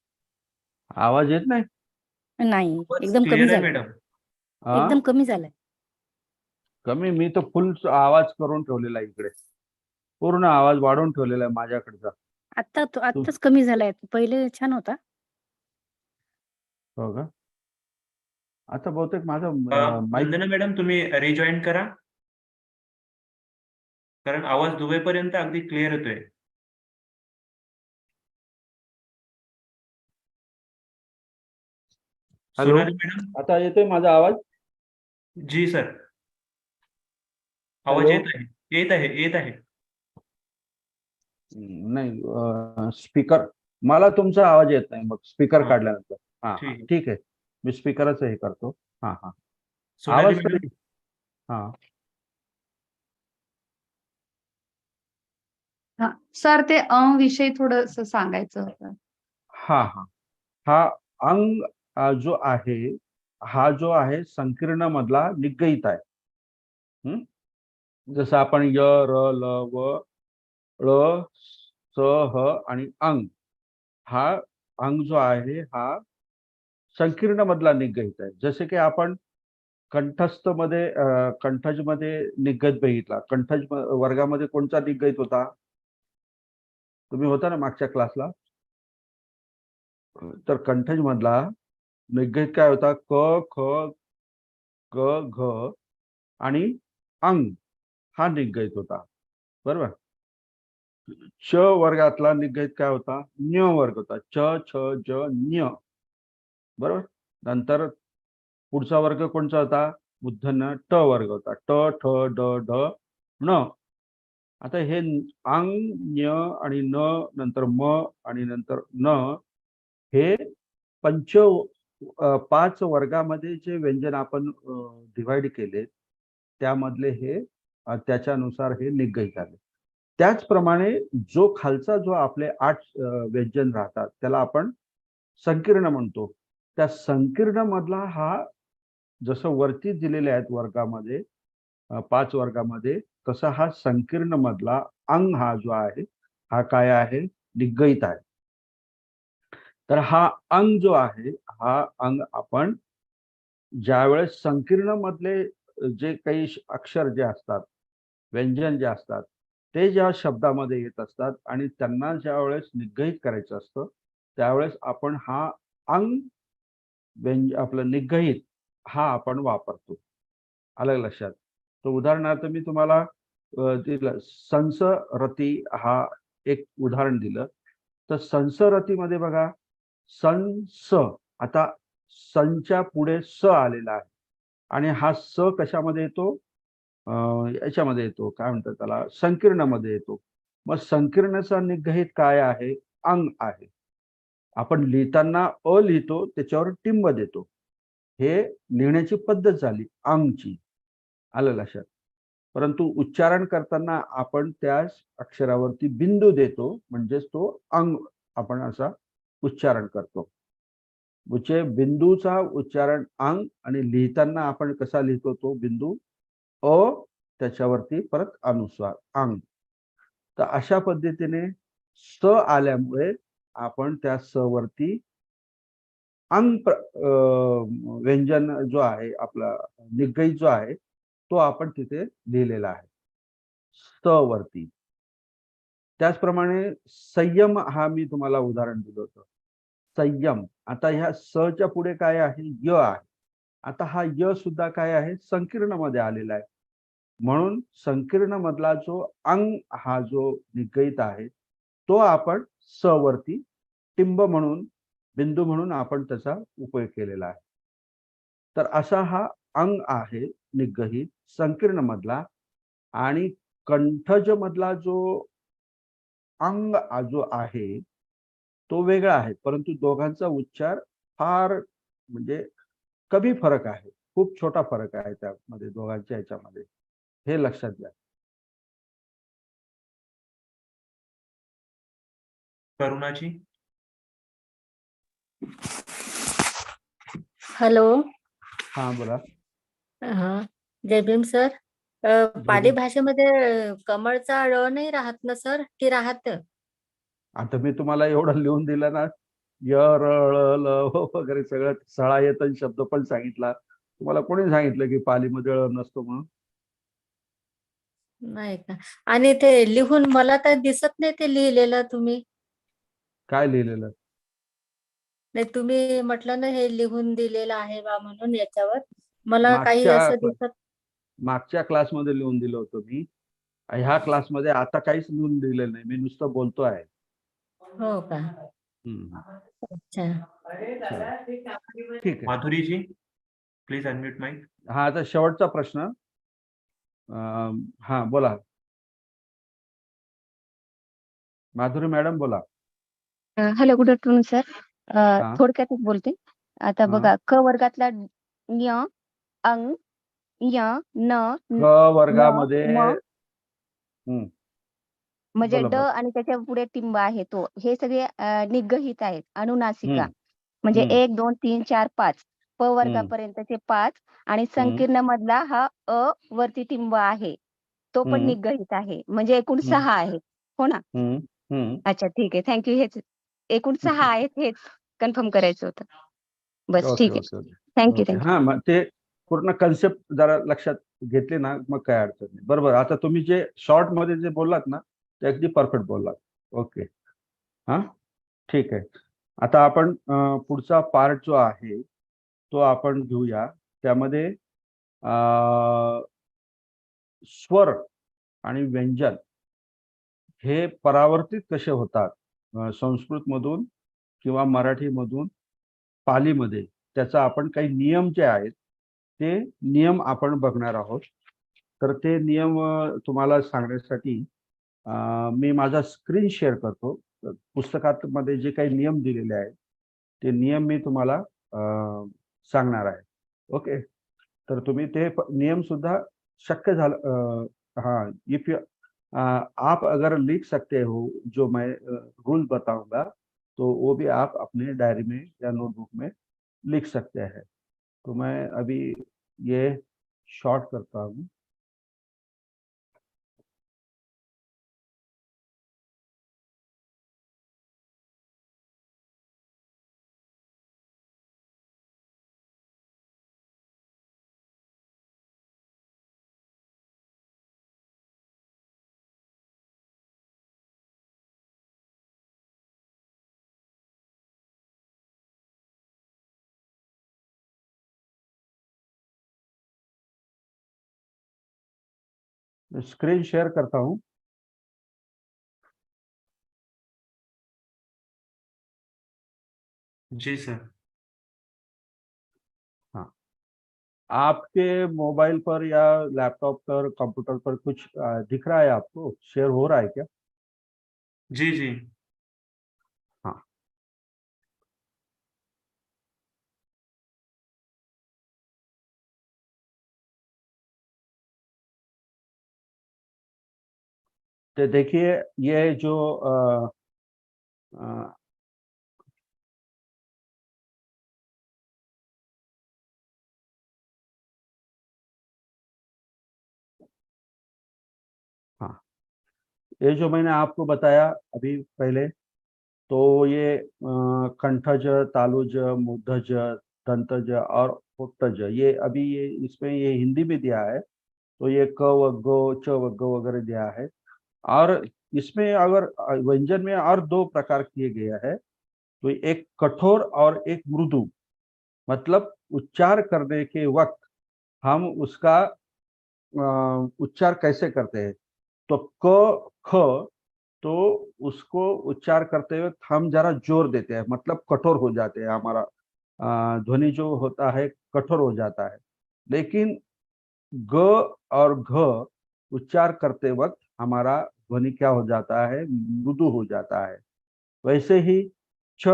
आवाज येत नाही? नाही, एकदम कमी क्लिअर आहे झालाय. मॅडम. हा? एकदम कमी झालाय. कमी? मी तर फुल आवाज करून ठेवलेला आहे इकडे. पूर्ण आवाज वाढवून ठेवलेला आहे माझ्याकडचा. आत्ताच कमी झालाय. पहिले छान होता. हो का? आता बहुतेक माझं माईक. वंदना मॅडम, तुम्ही रिजॉईन करा, कारण आवाज दुबईपर्यंत अगदी क्लिअर येतोय. Hello, Sonali madam. आता येतोय माझा आवाज? जी सर, आवाज हॅलो? येत आहे. नाही, स्पीकर. मला तुमचा आवाज येत नाही मग स्पीकर हा, काढल्यानंतर. हा हा, ठीक आहे. ठीक आहे. मी स्पीकरच हे करतो. हा हा, सोनाली आवाज मॅडम. तरी. हा, हा सर, ते विषयी थोडस सांगायचं होतं. हा हा, हा अंग जो आहे, हा जो आहे संकीर्ण मधला निगईत आहे. जसं आपण य, र, ल, व, ळ, स, ह आणि अंग. हा अंग जो आहे हा संकीर्ण मधला निगईत आहे. जसे की आपण कंठस्थ मध्ये कंठज मध्ये निगत बघितला. कंठज वर्गामध्ये कोणता निगईत होता? तुम्ही होता ना मागच्या क्लासला? तर कंठज मधला निगईत काय होता? क, ख, ग, घ आणि अंग हा निगईत होता. बरोबर. च वर्गातला निगईत काय होता? न्य वर्ग होता. च, छ, ज, न्य. बरोबर. नंतर पुढचा वर्ग कोणता होता? मूर्धन्य ट वर्ग होता. ट, ठ, ड, ढ, ण. आता हे अंग, न्य आणि न, नंतर म आणि नंतर न, हे पाच वर्गामध्ये जे व्यंजन आपण डिवाइड केले त्यामधले हे त्याच्यानुसार हे निगईत झाले. त्याचप्रमाणे जो खालचा जो आपले 8 व्यंजन राहतात त्याला आपण संकीर्ण म्हणतो. त्या संकीर्ण मधला हा जसं वरती दिलेले आहेत वर्गामध्ये 5 वर्गामध्ये, तसा हा संकीर्ण मधला अंग हा जो आहे हा काय आहे? निगईत आहे. तर हा अंग जो आहे हा अंग आपण ज्यावेळेस संकीर्ण मधले जे काही अक्षर जे असतात, व्यंजन जे असतात, ते ज्या शब्दामध्ये येत असतात आणि त्यांना ज्या वेळेस निगईत करायचं असतं त्यावेळेस आपण हा अंग आपलं निगईत हा आपण वापरतो. आलं लक्षात? तर उदाहरणार्थ मी तुम्हाला दिलं संसरती हा एक उदाहरण दिलं. तर संसरतीमध्ये बघा, संस, आता संच्या पुढे स आलेला आहे आणि हा स कशामध्ये येतो? याच्यामध्ये येतो, काय म्हणतात त्याला, संकीर्ण मध्ये येतो. मग संकीर्णचा निगईत काय आहे? अंग आहे. आपण लिहिताना अ लिहितो, त्याच्यावर टिंब देतो. हे लिहिण्याची पद्धत झाली अंगची. आलं लक्षात? परंतु उच्चारण करताना आपण त्या अक्षरावरती बिंदू देतो, म्हणजेच तो अंग आपण असा उच्चारण करतो. म्हणजे बिंदूचा उच्चारण अंग आणि लिहिताना आपण कसा लिहितो तो बिंदू अ त्याच्यावरती परत अनुस्वार अंग. तर अशा पद्धतीने स आल्यामुळे आपण त्या स वरती अंग व्यंजन जो आहे आपला निगई जो आहे तो आपण तिथे लिहिलेला आहे स वरती. त्याचप्रमाणे संयम हा मी तुम्हाला उदाहरण दिलं होतं. संयम. आता ह्या स च्या पुढे काय आहे य आहे. आता हा य सुद्धा काय आहे संकीर्ण मध्ये आलेला आहे. म्हणून संकीर्ण मधला जो अंग हा जो निगईत आहे तो आपण स वरती टिंब म्हणून बिंदू म्हणून आपण त्याचा उपयोग केलेला आहे. तर असा हा अंग आहे निगहित संकीर्ण मधला. आणि कंठज मधला जो अंग जो आहे तो वेगळा आहे, परंतु दोघांचा उच्चार फार म्हणजे कमी फरक आहे. खूप छोटा फरक आहे त्यामध्ये दोघांच्या ह्याच्यामध्ये. हे लक्षात घ्या. करुणाजी. हॅलो. हा बोला. हा. जय भीम सर. पाली भाषेमध्ये कमळचा ळ नाही राहत ना सर, की राहत? आता मी तुम्हाला एवढं लिहून दिलं ना, य र ळ ल वगैरे सगळं सळायतन शब्द पण सांगितला. तुम्हाला कोणी सांगितलं की पालीमध्ये ळ नसतो म्हणून? नाही का? आणि ते लिहून मला तर दिसत नाही ते लिहिलेलं तुम्ही. काय लिहिलेलं? नाही तुम्ही म्हटलं ना हे लिहून दिलेलं आहे बा म्हणून याच्यावर मला काही मागच्या असं दिसत. मागच्या क्लासमध्ये लिहून दिलं होतं मी. ह्या क्लासमध्ये आता काहीच लिहून दिलेलं नाही. मी नुसतं बोलतो आहे. हो का? अच्छा. ठीक आहे. माधुरी जी, प्लीज अनम्यूट माइक. हा आता शेवटचा प्रश्न. हा बोला माधुरी मॅडम बोला. Hello, good afternoon sir. हा. थोडक्यातच बोलते. आता हा. बघा क वर्गातला ञ, अंग, य, न, क वर्गामध्ये म, म्हणजे बोला ड बोला. आणि त्याच्या पुढे टिंब आहे तो. हे सगळे निगहित आहेत. अनुनासिका हम्म. म्हणजे हम्म. 1 2 3 4 5 प वर्गापर्यंतचे 5 आणि संकीर्ण मधला हा अ वरती टिंब आहे तो पण हम्म. निगहित आहे. म्हणजे एकूण हम्म. 6 आहे. हो ना? अच्छा ठीक आहे. थँक्यू. हेच एकूण 6 आहेत हेच कन्फर्म करायचं होतं. बस ओके ठीक आहे. Okay okay thank you okay. Thank you. हा मग ते पूर्ण कन्सेप्ट जरा लक्षात घेतली ना मग काय अडचण नाही. बरोबर. आता तुम्ही जे शॉर्ट मध्ये जे बोललात ना ते अगदी परफेक्ट बोललात. ओके. हा ठीक आहे. आता आपण पुढचा पार्ट जो आहे तो आपण घेऊया. त्यामध्ये स्वर आणि व्यंजन हे परावर्तित कसे होतात संस्कृत मधून किंवा मराठी मधून पालीमध्ये, त्याचा आपण काही नियम जे आहेत ते नियम आपण बघणार आहोत. तर ते नियम तुम्हाला सांगण्यासाठी मी माझा स्क्रीन शेअर करतो. पुस्तकात मध्ये जे काही नियम दिलेले आहेत ते नियम मी तुम्हाला सांगणार आहे. ओके. तर तुम्ही ते नियम सुद्धा शक्य झालं हाँ इफ आप अगर लिख सकते हो जो मैं रूल बताऊंगा तो वो भी आप अपने डायरी में या नोटबुक में लिख सकते हैं. तो मैं अभी ये शॉर्ट करता हूँ. स्क्रीन शेयर करता हूँ. जी सर. हाँ. आपके मोबाइल पर या लैपटॉप पर कंप्यूटर पर कुछ दिख रहा है आपको? शेयर हो रहा है क्या? जी जी. हाँ. तो देखिए ये जो ये जो मैंने आपको बताया अभी पहले, तो ये कंठज, तालुज, मूर्धज, दंतज और पुट्टज, ये अभी ये इसमें ये हिंदी में दिया है, तो ये क वग्गो च वग्गो वगैरह दिया है। और इसमें अगर व्यंजन में और दो प्रकार किए गए हैं, तो एक कठोर और एक मृदु। मतलब उच्चार करने के वक्त हम उसका उच्चार कैसे करते हैं, तो क ख, तो उसको उच्चार करते वक्त हम जरा जोर देते हैं, मतलब कठोर हो जाते हैं, हमारा ध्वनि जो होता है कठोर हो जाता है। लेकिन ग और घ उच्चार करते वक्त हमारा ध्वनि क्या हो जाता है, मृदु हो जाता है। वैसे ही छ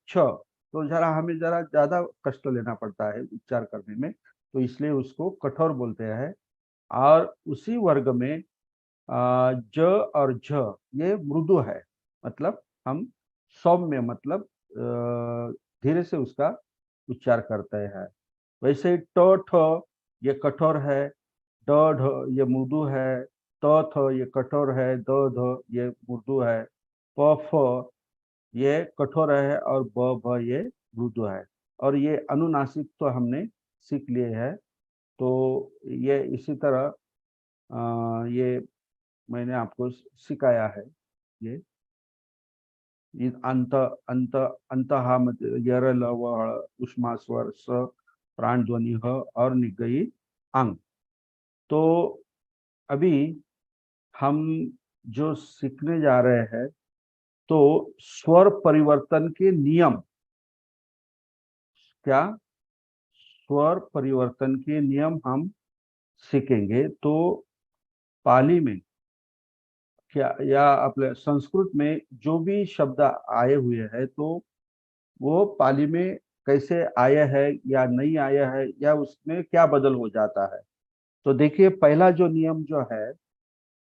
छ, तो जरा हमें जरा ज्यादा कष्ट लेना पड़ता है उच्चार करने में, तो इसलिए उसको कठोर बोलते हैं। और उसी वर्ग में ज और झ ये मृदु है, मतलब हम सौम्य, मतलब धीरे से उसका उच्चार करते हैं। वैसे ट ठ ये कठोर है, ड ढ ये मृदु है, त थ ये कठोर है, द ध ये मृदु है, प फ ये कठोर है, और ब भ ये मृदु है। और ये अनुनासिक तो हमने सीख लिए हैं। तो ये इसी तरह ये मैंने आपको सिखाया है। ये अंत अंत अंतहा यर ल व हळ, उष्मा स्वर स, प्राण ध्वनि ह और निगई अंग। तो अभी हम जो सीखने जा रहे हैं, तो स्वर परिवर्तन के नियम, क्या स्वर परिवर्तन के नियम हम सीखेंगे। तो पाली में क्या या अपने संस्कृत में जो भी शब्द आए हुए हैं, तो वो पाली में कैसे आया है या नहीं आया है, या उसमें क्या बदल हो जाता है। तो देखिए, पहला जो नियम जो है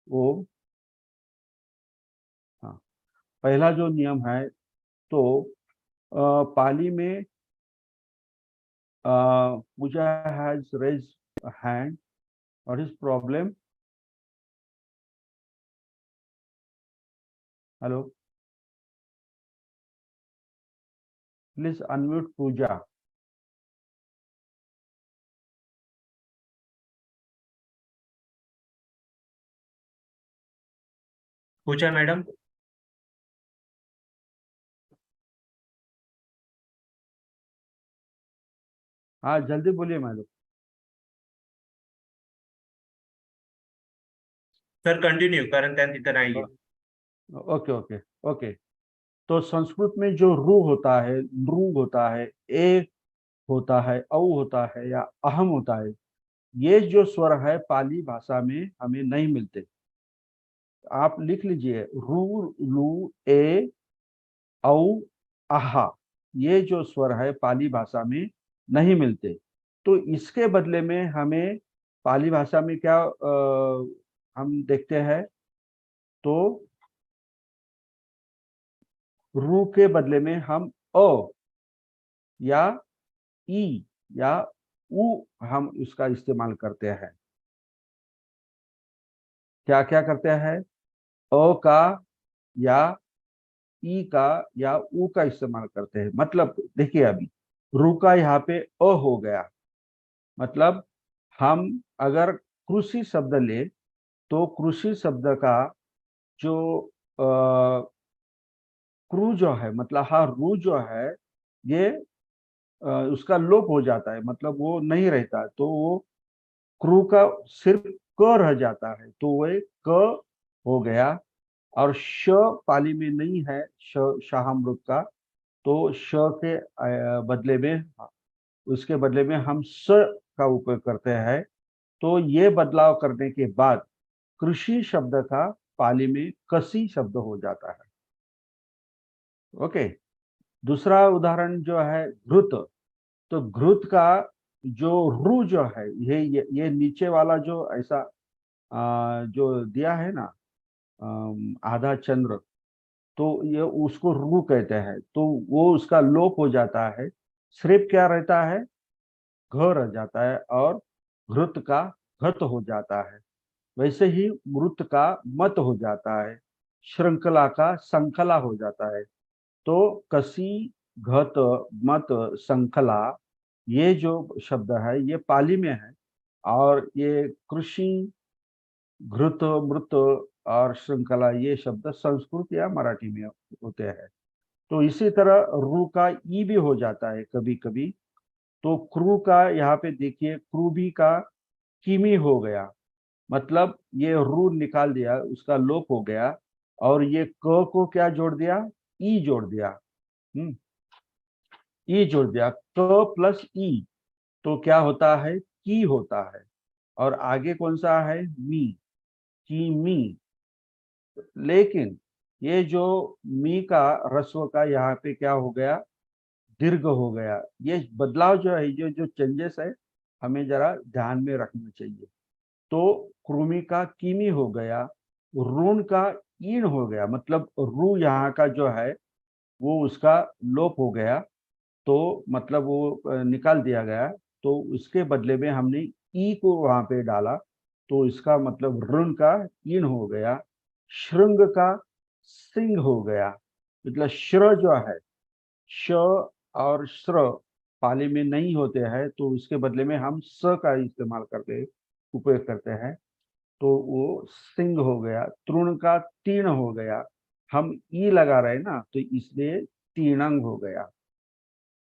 वो, हाँ, पहला जो नियम है, तो पाली में Pooja has raise hand, what is problem? Hello, please unmute Pooja. Pooja madam. हाँ, जल्दी बोलिए मैडम। सर कंटिन्यू, कारण त्यात तिथं नाहीये। Okay okay okay. तो संस्कृत में जो रू होता है, नृ होता है, ए होता है, औ होता है या अहम होता है, ये जो स्वर है पाली भाषा में हमें नहीं मिलते। आप लिख लीजिए, रू, लू, ए, औ, आहा, ये जो स्वर है पाली भाषा में नहीं मिलते। तो इसके बदले में हमें पाली भाषा में क्या हम देखते हैं, तो रू के बदले में हम अ या ई या उ हम उसका इस्तेमाल करते हैं। क्या क्या करते हैं? अ का या ई का या उ का इस्तेमाल करते हैं। मतलब देखिए, अभी रू का यहाँ पे अ हो गया, मतलब हम अगर कृषि शब्द ले, तो कृषि शब्द का जो क्रू जो है, मतलब हाँ, रू जो है, ये उसका लोप हो जाता है, मतलब वो नहीं रहता, तो वो क्रू का सिर्फ क रह जाता है, तो वो एक क हो गया। और श पाली में नहीं है, शाहमृग का, तो श के बदले में, उसके बदले में हम स का उपयोग करते हैं। तो ये बदलाव करने के बाद कृषि शब्द का पाली में कसी शब्द हो जाता है। ओके। दूसरा उदाहरण जो है घृत, तो घृत का जो रू जो है, ये नीचे वाला जो ऐसा जो दिया है ना, आधा चंद्र, तो ये उसको रू कहते हैं, तो वो उसका लोप हो जाता है, सिर्फ क्या रहता है, घ रह जाता है, और घृत का घत हो जाता है। वैसे ही मृत का मत हो जाता है। श्रृंखला का संखला हो जाता है। तो कसी, घत, मत, संखला, ये जो शब्द है ये पाली में है, और ये कृषि, घृत, मृत और श्रृंखला ये शब्द संस्कृत या मराठी में होते हैं। तो इसी तरह रू का ई भी हो जाता है कभी कभी। तो क्रू का यहाँ पे देखिए, क्रू भी का किमी हो गया, मतलब ये रू निकाल दिया, उसका लोप हो गया, और ये क को क्या जोड़ दिया, ई जोड़ दिया। ई जोड़ दिया, क प्लस ई, तो क्या होता है, की होता है। और आगे कौन सा है, मी, की मी। लेकिन ये जो मी का रस्व का यहाँ पे क्या हो गया, दीर्घ हो गया। ये बदलाव जो है, जो चेंजेस है, हमें जरा ध्यान में रखना चाहिए। तो कृमि का किमी हो गया, ऋण का ईण हो गया, मतलब रू यहाँ का जो है वो उसका लोप हो गया, तो मतलब वो निकाल दिया गया। तो उसके बदले में हमने ई को वहां पे डाला, तो इसका मतलब ऋण का ईण हो गया। श्रृंग का सिंह हो गया, मतलब श्र जो है, श और श्र पाली में नहीं होते हैं, तो उसके बदले में हम स का इस्तेमाल करते, उपयोग करते हैं, तो वो सिंह हो गया। तृण का तीर्ण हो गया, हम ई लगा रहे हैं ना, तो इसलिए तीर्णंग हो गया।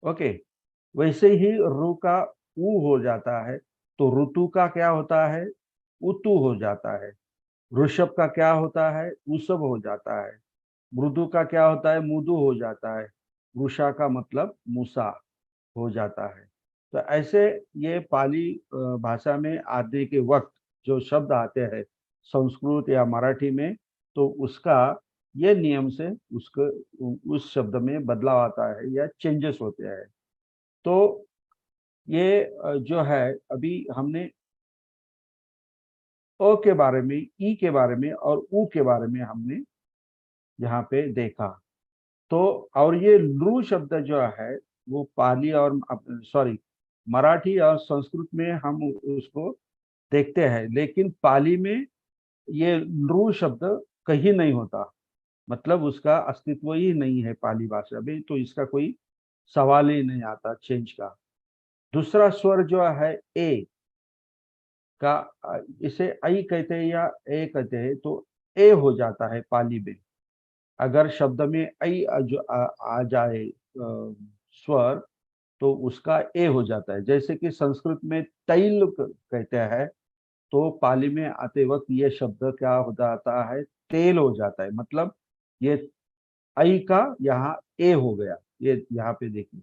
ओके, वैसे ही रु का उ हो जाता है, तो ऋतु का क्या होता है, उतु हो जाता है। ऋषभ का क्या होता है, उसब हो जाता है। मृदु का क्या होता है, मुदु हो जाता है। वृषा का मतलब मूसा हो जाता है। तो ऐसे ये पाली भाषा में आदि के वक्त जो शब्द आते हैं संस्कृत या मराठी में, तो उसका ये नियम से उसको उस शब्द में बदलाव आता है या चेंजेस होते हैं। तो ये जो है, अभी हमने अ के बारे में, ई के बारे में और उ के बारे में हमने यहाँ पे देखा। तो और ये लृ शब्द जो है वो पाली और सॉरी मराठी और संस्कृत में हम उसको देखते हैं, लेकिन पाली में ये लृ शब्द कहीं नहीं होता, मतलब उसका अस्तित्व ही नहीं है पाली भाषा में, तो इसका कोई सवाल ही नहीं आता चेंज का। दूसरा स्वर जो है ए का, इसे आई कहते हैं या ए कहते हैं, तो ए हो जाता है पाली में। अगर शब्द में आई जो आ जाए स्वर, तो उसका ए हो जाता है। जैसे कि संस्कृत में तैल कहते हैं, तो पाली में आते वक्त ये शब्द क्या हो जाता है, तेल हो जाता है। मतलब ये आई का यहाँ ए हो गया। ये यहाँ पे देखिए,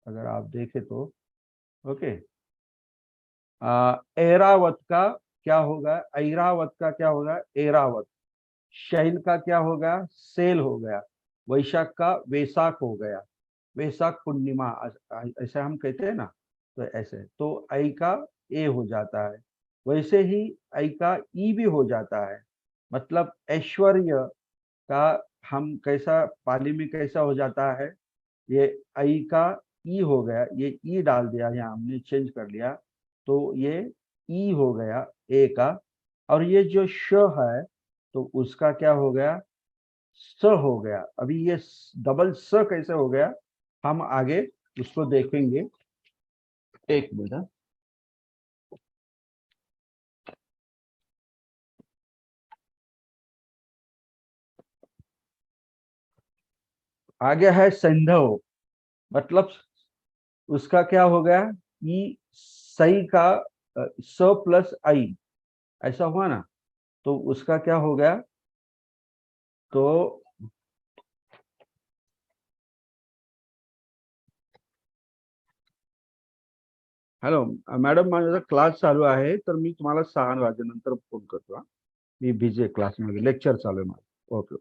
अगर आप देखें तो ओके, ऐरावत का क्या होगा, ऐरावत का क्या होगा, ऐरावत। शैल का क्या होगा, सेल हो गया। वैशाख का वैसाख हो गया, वैसाख पूर्णिमा ऐसा हम कहते हैं ना, तो ऐसे तो आई का ए हो जाता है। वैसे ही आई का ई भी हो जाता है, मतलब ऐश्वर्य का हम कैसा पाली में कैसा हो जाता है, ये आई का ई हो गया, ये ई डाल दिया, यहाँ हमने चेंज कर लिया, तो ये ई हो गया ए का। और ये जो श है, तो उसका क्या हो गया, स हो गया। अभी ये डबल स कैसे हो गया, हम आगे उसको देखेंगे। एक मिनट, आगे है संधव, मतलब उसका क्या हो गया, ई सही का स प्लस आई ऐसा हुआ ना, तो उसका क्या हो गया, तो हॅलो मॅडम, माझा क्लास चालू आहे, तर मी तुम्हाला 6 वाजेनंतर फोन करतो। मी बिझी आहे, क्लासमध्ये लेक्चर चालू आहे माझं। ओके।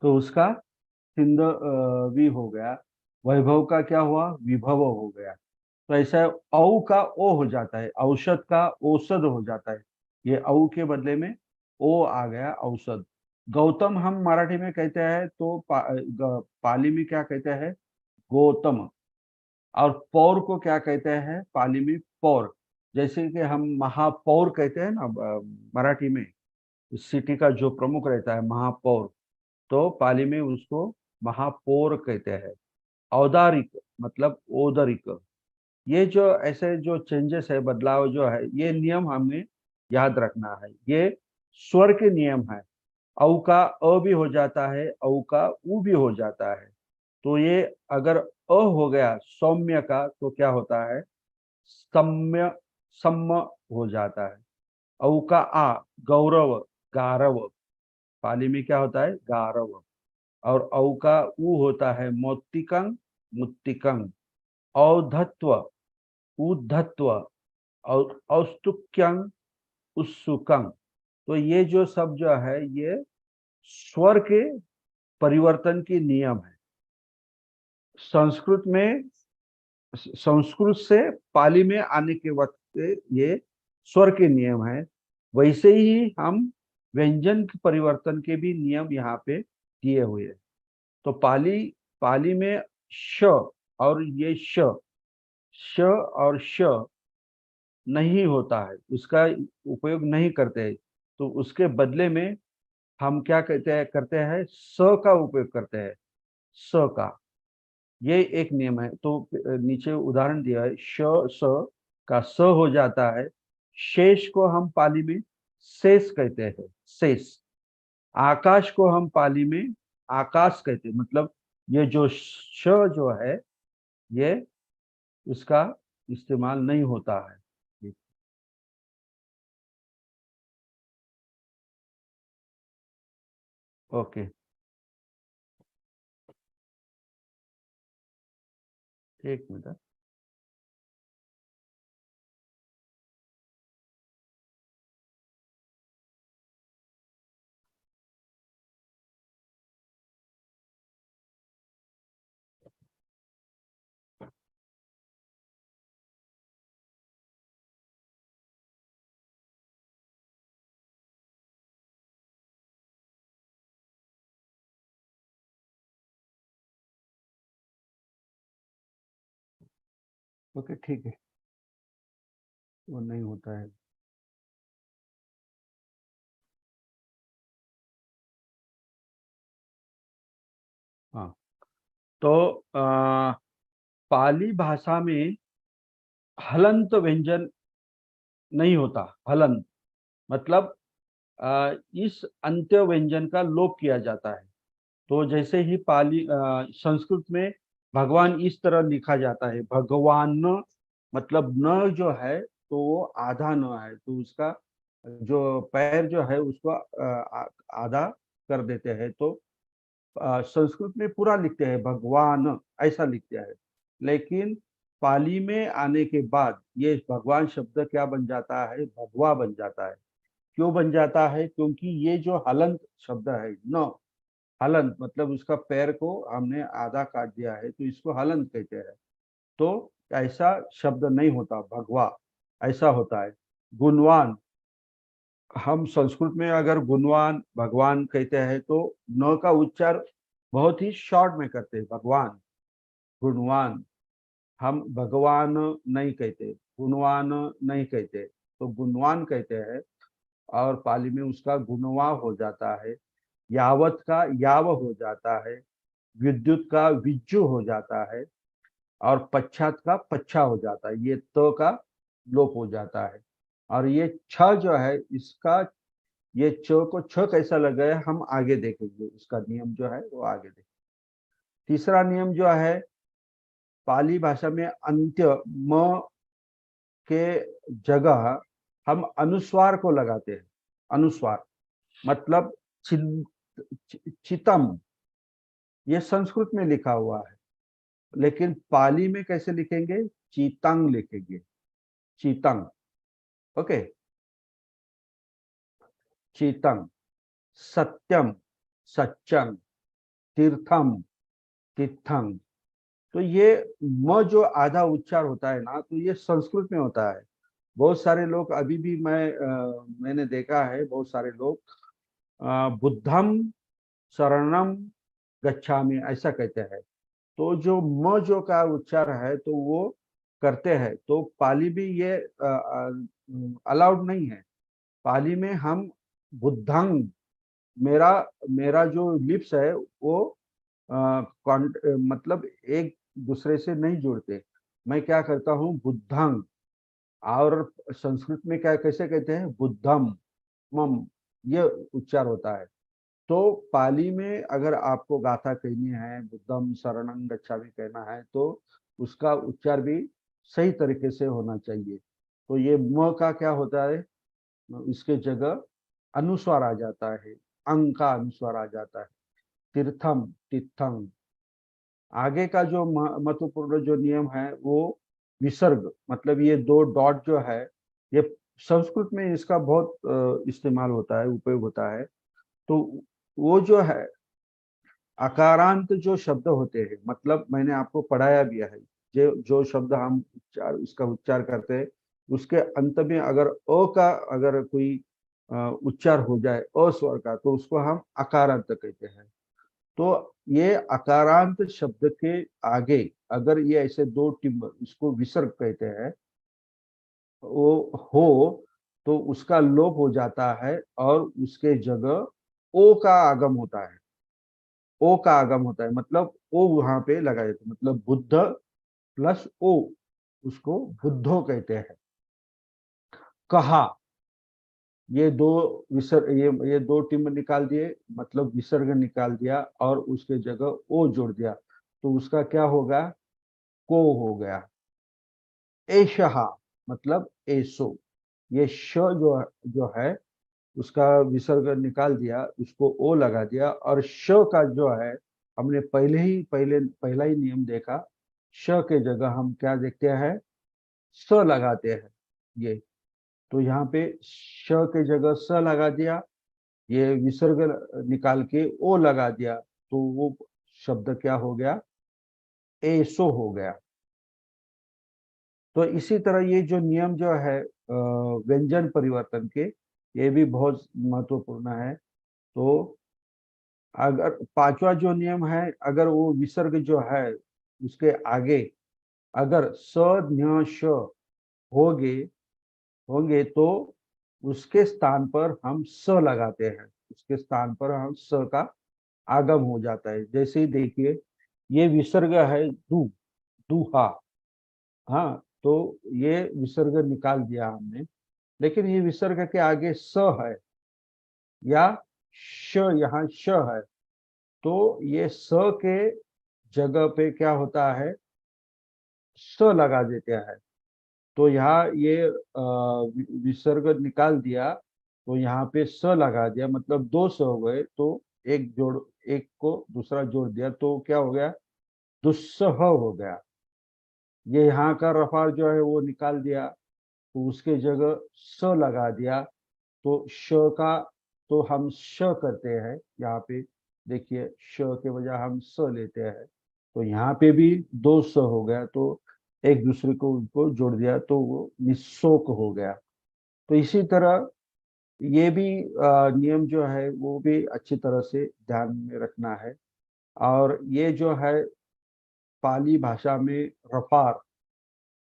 तो उसका सिंध वी हो गया। वैभव का क्या हुआ, विभव हो गया। तो ऐसा औ का ओ हो जाता है, औषध का औषध हो जाता है। ये औ के बदले में ओ आ गया, औषध। गौतम हम मराठी में कहते हैं, तो पाली में क्या कहते हैं, गौतम। और पौर को क्या कहते हैं पाली में, पौर। जैसे कि हम महापौर कहते हैं ना मराठी में, सिटी का जो प्रमुख रहता है महापौर, तो पाली में उसको महापौर कहते हैं। औदारिक मतलब ओदरिक। ये जो ऐसे जो चेंजेस है, बदलाव जो है, ये नियम हमें याद रखना है। ये स्वर के नियम है। औ का अ भी हो जाता है, औ का उ भी हो जाता है। तो ये अगर अ हो गया सौम्य का, तो क्या होता है, सम्य सम्य हो जाता है। औ का आ गौरव गारव, पाली में क्या होता है, गारव। और औ का उ होता है मौक्तिकं मुत्तिकं। औधत्व उद्धत्व और औस्तुक्यं उत्सुकं। तो ये जो सब जो है, ये स्वर के परिवर्तन के नियम है। संस्कृत से पाली में आने के वक्त ये स्वर के नियम है। वैसे ही हम व्यंजन के परिवर्तन के भी नियम यहाँ पे दिए हुए हैं। तो पाली पाली में श और ये श और श नहीं होता है, उसका उपयोग नहीं करते हैं। तो उसके बदले में हम क्या करते हैं, स का उपयोग करते हैं, स का। ये एक नियम है। तो नीचे उदाहरण दिया है, श स का स हो जाता है। शेष को हम पाली में शेष कहते हैं, शेष। आकाश को हम पाली में आकाश कहते हैं। मतलब ये जो श जो है, ये उसका इस्तेमाल नहीं होता है। ओके, एक मिनट। ओके, ठीक है, वो नहीं होता है। हाँ, तो पाली भाषा में हलंत व्यंजन नहीं होता। हलंत मतलब इस अंत्य व्यंजन का लोप किया जाता है। तो जैसे ही पाली संस्कृत में भगवान इस तरह लिखा जाता है, भगवान, मतलब न जो है तो वो आधा न है, तो उसका जो पैर जो है उसको आधा कर देते हैं। तो संस्कृत में पूरा लिखते हैं भगवान, ऐसा लिखते हैं। लेकिन पाली में आने के बाद ये भगवान शब्द क्या बन जाता है, भगवा बन जाता है। क्यों बन जाता है, क्योंकि ये जो हलंत शब्द है, न हलंत मतलब उसका पैर को हमने आधा काट दिया है, तो इसको हलंत कहते हैं। तो ऐसा शब्द नहीं होता, भगवा ऐसा होता है। गुणवान, हम संस्कृत में अगर गुणवान भगवान कहते हैं, तो न का उच्चार बहुत ही शॉर्ट में करते हैं, भगवान, गुणवान। हम भगवान नहीं कहते, गुणवान नहीं कहते, तो गुणवान कहते हैं। और पाली में उसका गुणवा हो जाता है। यावत का याव हो जाता है। विद्युत का विज्जु हो जाता है। और पश्चात का पच्छा हो जाता है। ये तो का लोप हो जाता है। और ये छ जो है, इसका ये च को छ कैसा लगा है, हम आगे देखेंगे। उसका नियम जो है वो आगे देखेंगे। तीसरा नियम जो है, पाली भाषा में अंत्य म के जगह हम अनुस्वार को लगाते हैं। अनुस्वार मतलब चितम, ये संस्कृत में लिखा हुआ है, लेकिन पाली में कैसे लिखेंगे, चीतंग लिखेंगे, चीतंग। ओके, चीतंग। सत्यम, सच्चम। तीर्थम, तीर्थम। तो ये म जो आधा उच्चार होता है ना, तो ये संस्कृत में होता है। बहुत सारे लोग अभी भी मैंने देखा है, बहुत सारे लोग बुद्धम शरणम गच्छामि ऐसा कहते हैं। तो जो म जो का उच्चार है, तो वो करते हैं तो पाली में ये अलाउड नहीं है। पाली में हम बुद्धांग, मेरा मेरा जो लिप्स है वो मतलब एक दूसरे से नहीं जुड़ते। मैं क्या करता हूँ, बुद्धांग, और संस्कृत में क्या कैसे कहते हैं, बुद्धम मम, ये उच्चार होता है। तो पाली में अगर आपको गाथा कहनी है, बुद्धम शरणं गच्छामि कहना है, तो उसका उच्चार भी सही तरीके से होना चाहिए। तो ये म का क्या होता है, इसके जगह अनुस्वार आ जाता है, अंग का अनुस्वार आ जाता है, तीर्थम तीर्थम। आगे का जो महत्वपूर्ण जो नियम है वो विसर्ग, मतलब ये दो डॉट जो है, ये संस्कृत में इसका बहुत इस्तेमाल होता है, उपयोग होता है। तो वो जो है अकारांत जो शब्द होते हैं, मतलब मैंने आपको पढ़ाया भी है, जो जो शब्द हम उच्चार उसका उच्चार करते हैं, उसके अंत में अगर अ का अगर कोई उच्चार हो जाए अ स्वर का, तो उसको हम अकारांत कहते हैं। तो ये अकारांत शब्द के आगे अगर ये ऐसे दो टिम्ब, इसको विसर्ग कहते हैं, वो हो तो उसका लोप हो जाता है और उसके जगह ओ का आगम होता है। ओ का आगम होता है, मतलब ओ वहां पे लगाया जाता है, मतलब बुद्ध प्लस ओ, उसको बुद्धो कहते हैं। कहा, ये दो विसर्ग, ये दो टिम्ब निकाल दिए, मतलब विसर्ग निकाल दिया और उसके जगह ओ जोड़ दिया, तो उसका क्या होगा, को हो गया। एशहा, मतलब एसो, ये श जो है उसका विसर्ग निकाल दिया, उसको ओ लगा दिया, और श का जो है हमने पहला ही नियम देखा, श के जगह हम क्या देखते हैं, स लगाते हैं। ये तो यहाँ पे श के जगह स लगा दिया, ये विसर्ग निकाल के ओ लगा दिया, तो वो शब्द क्या हो गया, एसो हो गया। तो इसी तरह ये जो नियम जो है व्यंजन परिवर्तन के, ये भी बहुत महत्वपूर्ण है। तो अगर पांचवा जो नियम है, अगर वो विसर्ग जो है उसके आगे अगर स न्य श होंगे होंगे तो उसके स्थान पर हम स लगाते हैं, उसके स्थान पर हम स का आगम हो जाता है। जैसे ही देखिए ये विसर्ग है दू, दूहा, हाँ, तो ये विसर्ग निकाल दिया हमने, लेकिन ये विसर्ग के आगे स है या श, यहाँ श है, तो ये स के जगह पे क्या होता है, स लगा देते हैं। तो यहाँ ये विसर्ग निकाल दिया, तो यहाँ पे स लगा दिया, मतलब दो स हो गए, तो एक जोड़, एक को दूसरा जोड़ दिया, तो क्या हो गया, दुस्सह हो गया। ये यहाँ का रफा जो है वो निकाल दिया, तो उसके जगह स लगा दिया, तो श का, तो हम श करते हैं यहाँ पे, देखिए श के बजाय हम स लेते हैं, तो यहाँ पे भी दो स हो गया, तो एक दूसरे को उनको जोड़ दिया, तो वो निस्सोक हो गया। तो इसी तरह ये भी नियम जो है वो भी अच्छी तरह से ध्यान में रखना है। और ये जो है पाली भाषा में रफार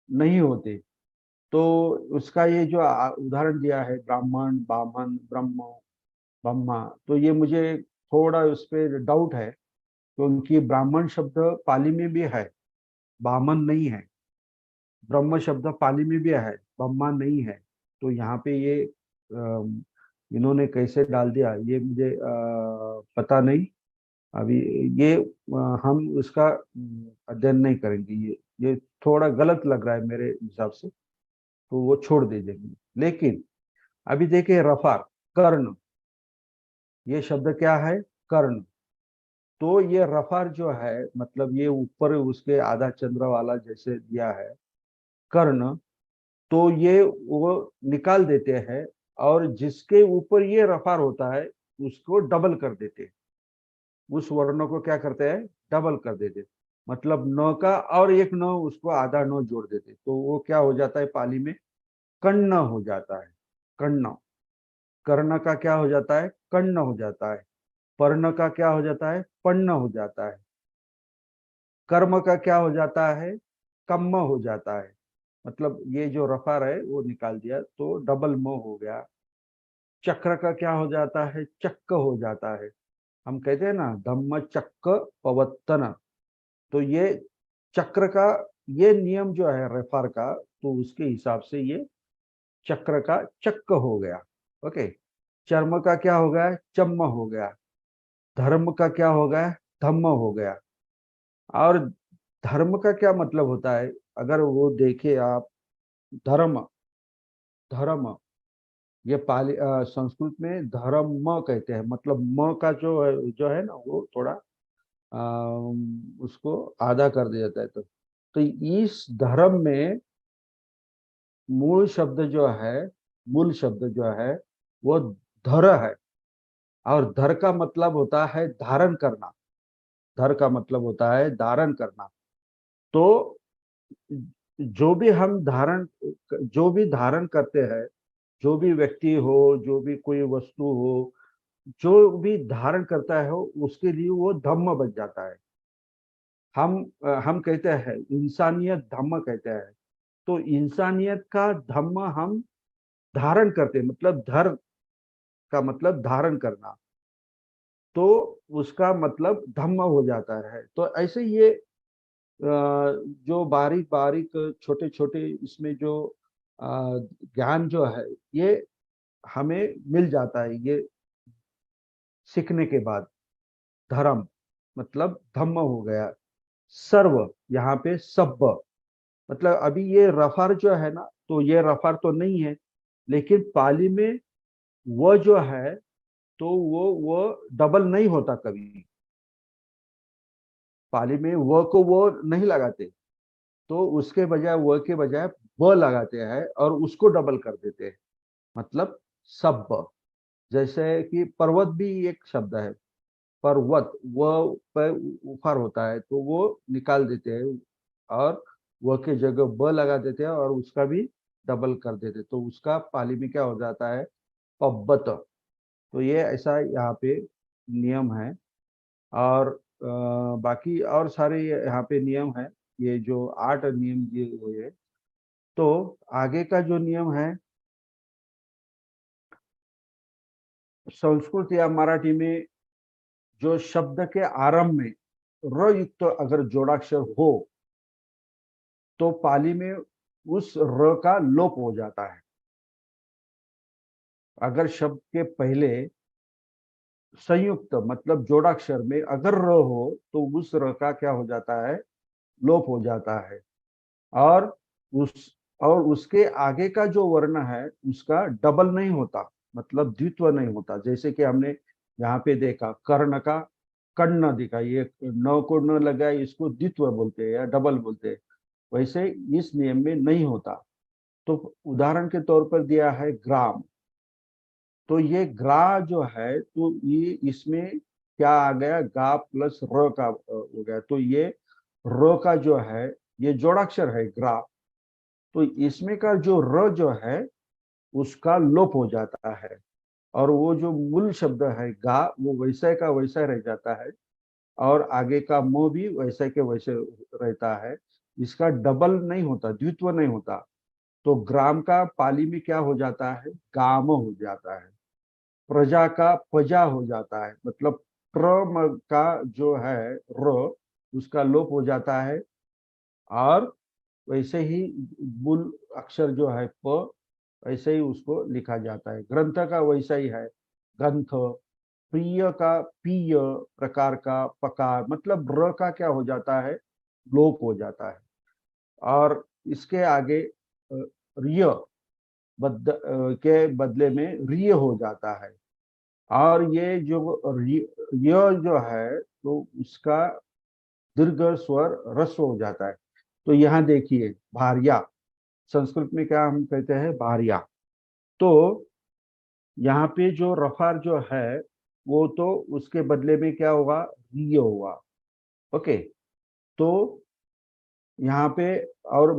नहीं होते, तो उसका ये जो उदाहरण दिया है, ब्राह्मण, बामन, ब्रह्म, ब्रह्मा, तो ये मुझे थोड़ा उस पर डाउट है, क्योंकि ब्राह्मण शब्द पाली में भी है, बामन नहीं है। ब्रह्म शब्द पाली में भी है, ब्रह्मा नहीं है। तो यहाँ पे ये इन्होंने कैसे डाल दिया, ये मुझे पता नहीं। अभी ये हम उसका अध्ययन नहीं करेंगे, ये थोड़ा गलत लग रहा है मेरे हिसाब से, तो वो छोड़ दे देंगे। लेकिन अभी देखिए रफार, कर्ण, ये शब्द क्या है, कर्ण। तो ये रफार जो है, मतलब ये ऊपर उसके आधा चंद्र वाला जैसे दिया है कर्ण, तो ये वो निकाल देते हैं, और जिसके ऊपर ये रफार होता है उसको डबल कर देते हैं, उस वर्ण को क्या करते हैं, डबल कर देते, मतलब न का और एक न, उसको आधा न जोड़ देते, तो वो क्या हो जाता है, पाली में कर्ण हो जाता है। कर्ण, कर्ण का क्या हो जाता है, कर्ण हो जाता है। पर्ण का क्या हो जाता है, पर्ण हो जाता है। कर्म का क्या हो जाता है, कम्म हो जाता है। मतलब ये जो रफार है वो निकाल दिया तो डबल म हो गया। चक्र का क्या हो जाता है, चक्क हो जाता है। हम कहते हैं ना धम्म चक्क पवत्तन, तो ये चक्र का ये नियम जो है रेफार का, तो उसके हिसाब से ये चक्र का चक्क हो गया। ओके, चर्म का क्या हो गया, चम्म हो गया। धर्म का क्या हो गया, धम्म हो गया। और धर्म का क्या मतलब होता है, अगर वो देखे आप, धर्म, धर्म ये पाली संस्कृत में धर्म कहते हैं, मतलब म का जो है ना वो थोड़ा उसको आधा कर दिया जाता है। तो इस धर्म में मूल शब्द जो है, मूल शब्द जो है वो धर है। और धर का मतलब होता है धारण करना, धर का मतलब होता है धारण करना। तो जो भी हम धारण, जो भी धारण करते हैं, जो भी व्यक्ति हो, जो भी कोई वस्तु हो, जो भी धारण करता है उसके लिए वो धम्म बन जाता है। हम कहते हैं इंसानियत धम्म कहते हैं। तो इंसानियत का धम्म हम धारण करते हैं, मतलब धर का मतलब धारण करना, तो उसका मतलब धम्म हो जाता है। तो ऐसे ये जो बारीक बारीक छोटे छोटे इसमें जो ज्ञान जो है ये हमें मिल जाता है ये सीखने के बाद। धर्म मतलब धम्म हो गया। सर्व, यहाँ पे सब, मतलब अभी ये रफार जो है ना, तो ये रफार तो नहीं है, लेकिन पाली में वो जो है तो वो डबल नहीं होता कभी। पाली में वो को वो नहीं लगाते, तो उसके बजाय वो के बजाय ब लगाते हैं और उसको डबल कर देते हैं, मतलब सब। जैसे कि पर्वत भी एक शब्द है, पर्वत, वो पे उफार होता है तो वो निकाल देते हैं और वो के जगह ब लगा देते हैं और उसका भी डबल कर देते हैं, तो उसका पाली में क्या हो जाता है, पब्बत। तो ये ऐसा यहाँ पे नियम है। और बाकी और सारे यहाँ पे नियम है, ये जो 8 नियम दिए हुए हैं। तो आगे का जो नियम है, संस्कृत या मराठी में जो शब्द के आरंभ में र युक्त अगर जोड़ाक्षर हो तो पाली में उस र का लोप हो जाता है। अगर शब्द के पहले संयुक्त मतलब जोड़ाक्षर में अगर र हो तो उस र का क्या हो जाता है, लोप हो जाता है। और उस और उसके आगे का जो वर्ण है उसका डबल नहीं होता, मतलब द्वित्व नहीं होता। जैसे कि हमने यहाँ पे देखा कर्ण का कर्ण दिखा, ये न को न लगा, इसको द्वित्व बोलते हैं या डबल बोलते हैं। वैसे इस नियम में नहीं होता। तो उदाहरण के तौर पर दिया है ग्राम, तो ये ग्रा जो है तो ये इसमें क्या आ गया, गा प्लस र का हो गया, तो ये र का जो है ये जोड़ाक्षर है ग्रा, तो इसमें का जो र जो है उसका लोप हो जाता है और वो जो मूल शब्द है गा वो वैसा का वैसा रह जाता है और आगे का मो भी वैसे के वैसे रहता है। इसका डबल नहीं होता, द्वित्व नहीं होता। तो ग्राम का पाली में क्या हो जाता है, गाम हो जाता है। प्रजा का प्रजा हो जाता है, मतलब प्र का जो है र उसका लोप हो जाता है और वैसे ही मूल अक्षर जो है प वैसे ही उसको लिखा जाता है। ग्रंथ का वैसा ही है, ग्रंथ। प्रिय का पीय, प्रकार का पकार, मतलब र का क्या हो जाता है, लोप हो जाता है। और इसके आगे रिय के बदले में रिय हो जाता है। और ये जो य जो है तो उसका दीर्घ स्वर ह्रस्व हो जाता है। तो यहाँ देखिए भार्या, संस्कृत में क्या हम कहते हैं, भार्या। तो यहाँ पे जो रफार जो है वो तो उसके बदले में क्या होगा, रिय होगा। ओके, तो यहाँ पे और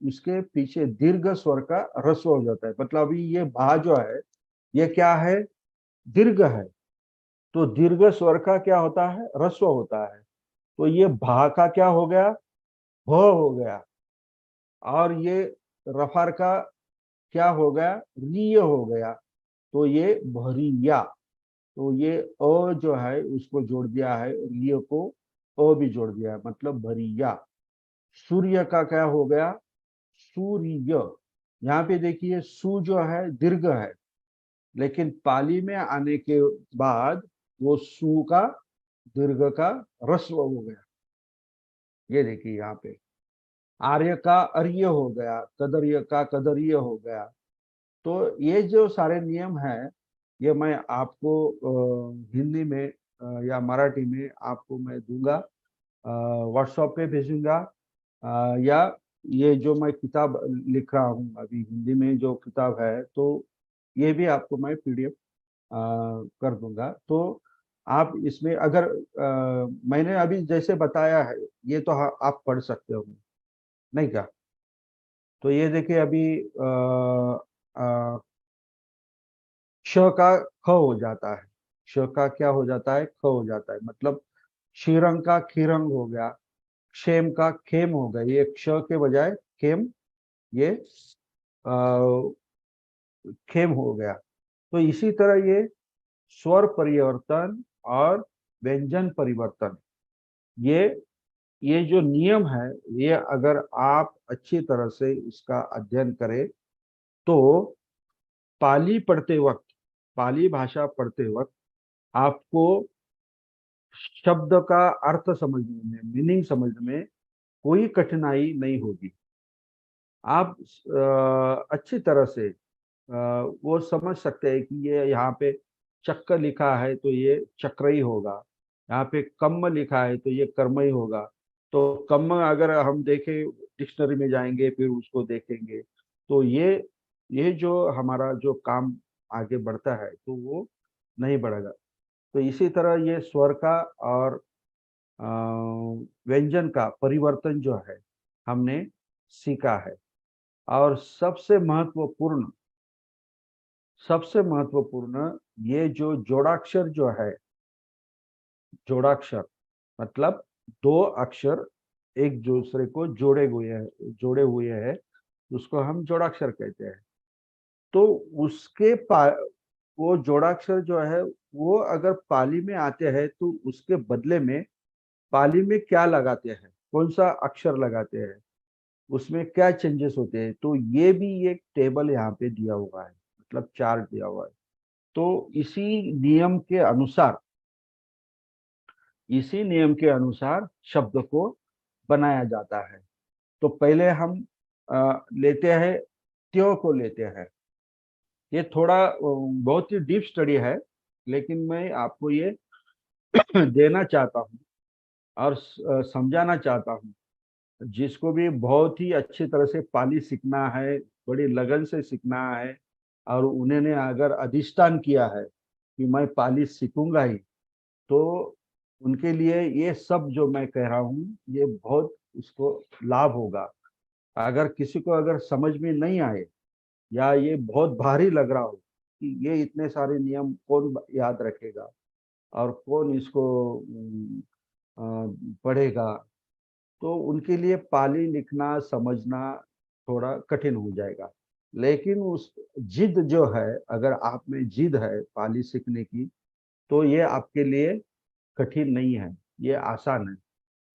उसके पीछे दीर्घ स्वर का ह्रस्व हो जाता है। मतलब अभी ये भा जो है ये क्या है, दीर्घ है, तो दीर्घ स्वर का क्या होता है, ह्रस्व होता है। तो ये भा का क्या हो गया, भ हो गया। और ये रफार का क्या हो गया, रिय हो गया, तो ये भरिया। तो ये अ जो है उसको जोड़ दिया है, रिय को अ भी जोड़ दिया है, मतलब भरिया। सूर्य का क्या हो गया, सूर्य। यहाँ पे देखिए सु जो है दीर्घ है, लेकिन पाली में आने के बाद वो सु का दीर्घ का ह्रस्व हो गया। ये देखिए यहाँ पे आर्य का अर्य हो गया, कदर्य का कदर्य हो गया। तो ये जो सारे नियम हैं, ये मैं आपको हिंदी में या मराठी में आपको मैं दूंगा, व्हाट्सएप पे भेजूंगा, या ये जो मैं किताब लिख रहा हूँ अभी हिंदी में जो किताब है, तो ये भी आपको मैं पीडीएफ कर दूंगा। तो आप इसमें अगर मैंने अभी जैसे बताया है ये तो आप पढ़ सकते हो, नहीं क्या? तो ये देखिए अभी श का ख हो जाता है, श का क्या हो जाता है, ख हो जाता है, मतलब क्षीरंग का खीरंग हो गया, क्षेम का खेम हो गया, ये क्ष के बजाय खेम, ये खेम हो गया। तो इसी तरह ये स्वर परिवर्तन और व्यंजन परिवर्तन, ये जो नियम है, ये अगर आप अच्छी तरह से इसका अध्ययन करें तो पाली पढ़ते वक्त, पाली भाषा पढ़ते वक्त आपको शब्द का अर्थ समझने में, मीनिंग समझने में कोई कठिनाई नहीं होगी। आप अच्छी तरह से वो समझ सकते हैं कि ये यहाँ पे चक्र लिखा है तो ये चक्र ही होगा, यहाँ पे कम्म लिखा है तो ये कर्म ही होगा। तो कम्म अगर हम देखें, डिक्शनरी में जाएंगे फिर उसको देखेंगे, तो ये जो हमारा जो काम आगे बढ़ता है तो वो नहीं बढ़ेगा। तो इसी तरह ये स्वर का और व्यंजन का परिवर्तन जो है हमने सीखा है। और सबसे महत्वपूर्ण ये जो जोड़ाक्षर जो है, जोड़ाक्षर मतलब दो अक्षर एक दूसरे को जोड़े हुए हैं, उसको हम जोड़ाक्षर कहते हैं। तो वो जोड़ाक्षर जो है वो अगर पाली में आते हैं तो उसके बदले में पाली में क्या लगाते हैं, कौन सा अक्षर लगाते हैं, उसमें क्या चेंजेस होते हैं, तो ये भी एक टेबल यहाँ पे दिया हुआ है, मतलब चार्ट दिया हुआ है। तो इसी नियम के अनुसार शब्द को बनाया जाता है। तो पहले हम लेते हैं त्यों को लेते हैं। ये थोड़ा बहुत ही डीप स्टडी है, लेकिन मैं आपको ये देना चाहता हूँ और समझाना चाहता हूँ। जिसको भी बहुत ही अच्छी तरह से पाली सीखना है, बड़ी लगन से सीखना है, और उन्होंने अगर अधिष्ठान किया है कि मैं पाली सीखूंगा ही, तो उनके लिए ये सब जो मैं कह रहा हूँ ये बहुत उसको लाभ होगा। अगर किसी को अगर समझ में नहीं आए या ये बहुत भारी लग रहा हो कि ये इतने सारे नियम कौन याद रखेगा और कौन इसको पढ़ेगा, तो उनके लिए पाली लिखना समझना थोड़ा कठिन हो जाएगा। लेकिन उस जिद जो है, अगर आप में जिद है पाली सीखने की, तो ये आपके लिए कठिन नहीं है, ये आसान है।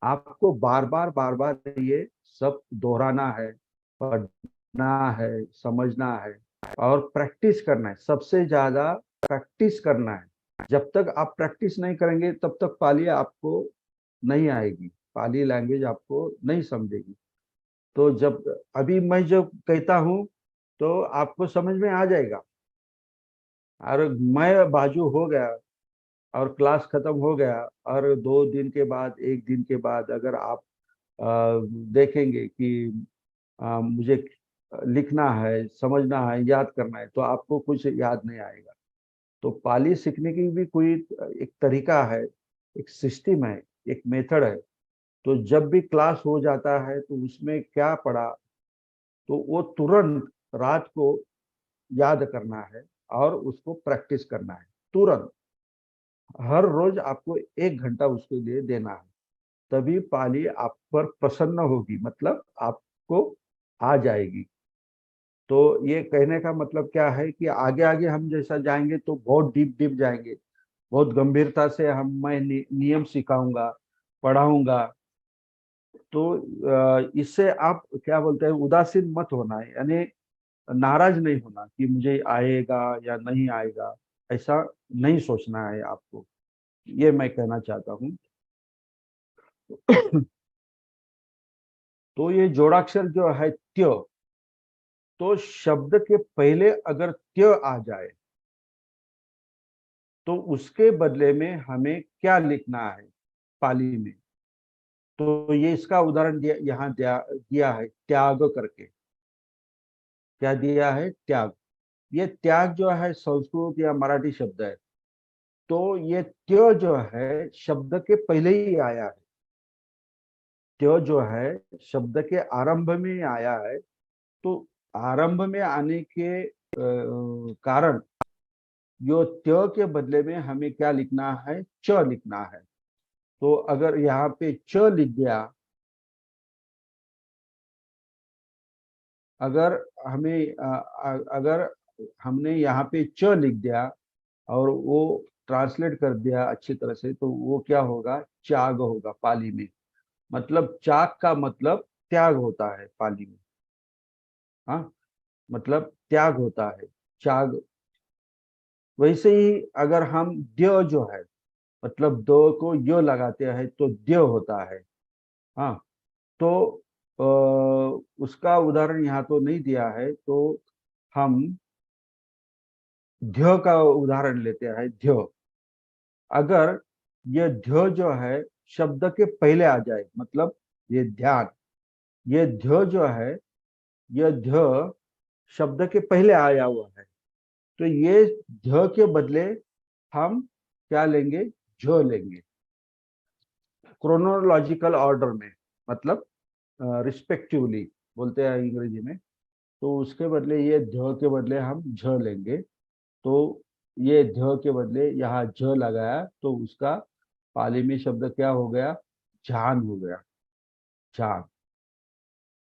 आपको बार बार ये सब दोहराना है, पढ़ना है, समझना है और प्रैक्टिस करना है। सबसे ज्यादा प्रैक्टिस करना है। जब तक आप प्रैक्टिस नहीं करेंगे तब तक पाली आपको नहीं आएगी, पाली लैंग्वेज आपको नहीं समझेगी। तो जब अभी मैं जब कहता हूँ तो आपको समझ में आ जाएगा, और मैं बाजू हो गया और क्लास खत्म हो गया, और 2 दिन के बाद 1 दिन के बाद अगर आप देखेंगे कि मुझे लिखना है, समझना है, याद करना है, तो आपको कुछ याद नहीं आएगा। तो पाली सीखने की भी कोई एक तरीका है, एक सिस्टम है, एक मेथड है। तो जब भी क्लास हो जाता है तो उसमें क्या पढ़ा, तो वो तुरंत रात को याद करना है और उसको प्रैक्टिस करना है तुरंत। हर रोज आपको 1 घंटा उसके लिए देना है, तभी पाली आप पर प्रसन्न होगी, मतलब आपको आ जाएगी। तो ये कहने का मतलब क्या है कि आगे आगे हम जैसा जाएंगे तो बहुत डीप डीप जाएंगे, बहुत गंभीरता से मैं नियम सिखाऊंगा, पढ़ाऊंगा। तो इससे आप क्या बोलते हैं, उदासीन मत होना है, यानी नाराज नहीं होना कि मुझे आएगा या नहीं आएगा, ऐसा नहीं सोचना है आपको, ये मैं कहना चाहता हूँ। तो ये जोड़ाक्षर जो है त्य, तो शब्द के पहले अगर त्य आ जाए तो उसके बदले में हमें क्या लिखना है पाली में। तो ये इसका उदाहरण यहाँ दिया है त्याग करके। क्या दिया है? त्याग। ये त्याग जो है संस्कृत या मराठी शब्द है, तो ये त्य जो है शब्द के पहले ही आया है। त्य जो है शब्द के आरंभ में आया है, तो आरंभ में आने के कारण यो त्य के बदले में हमें क्या लिखना है? च लिखना है। तो अगर यहाँ पे च लिख दिया, अगर हमने यहाँ पे च लिख दिया और वो ट्रांसलेट कर दिया अच्छी तरह से, तो वो क्या होगा? त्याग होगा पाली में। मतलब त्याग का मतलब त्याग होता है पाली में। हाँ, मतलब त्याग होता है, त्याग। वैसे ही अगर हम द्य जो है, मतलब दो को यो लगाते हैं तो द्य होता है। हाँ, तो उसका उदाहरण यहाँ तो नहीं दिया है, तो हम ध्य का उदाहरण लेते हैं। ध्य, अगर ये ध्य जो है शब्द के पहले आ जाए, मतलब ये ध्यान, ये ध्य जो है, ये ध्य शब्द के पहले आया हुआ है, तो ये ध्य के बदले हम क्या लेंगे? झ लेंगे, क्रोनोलॉजिकल ऑर्डर में, मतलब रिस्पेक्टिवली बोलते हैं अंग्रेजी में। तो उसके बदले ये ध्य के बदले हम झ लेंगे। तो ये ध्य के बदले यहाँ झ लगाया, तो उसका पाली में शब्द क्या हो गया? झान हो गया, झान।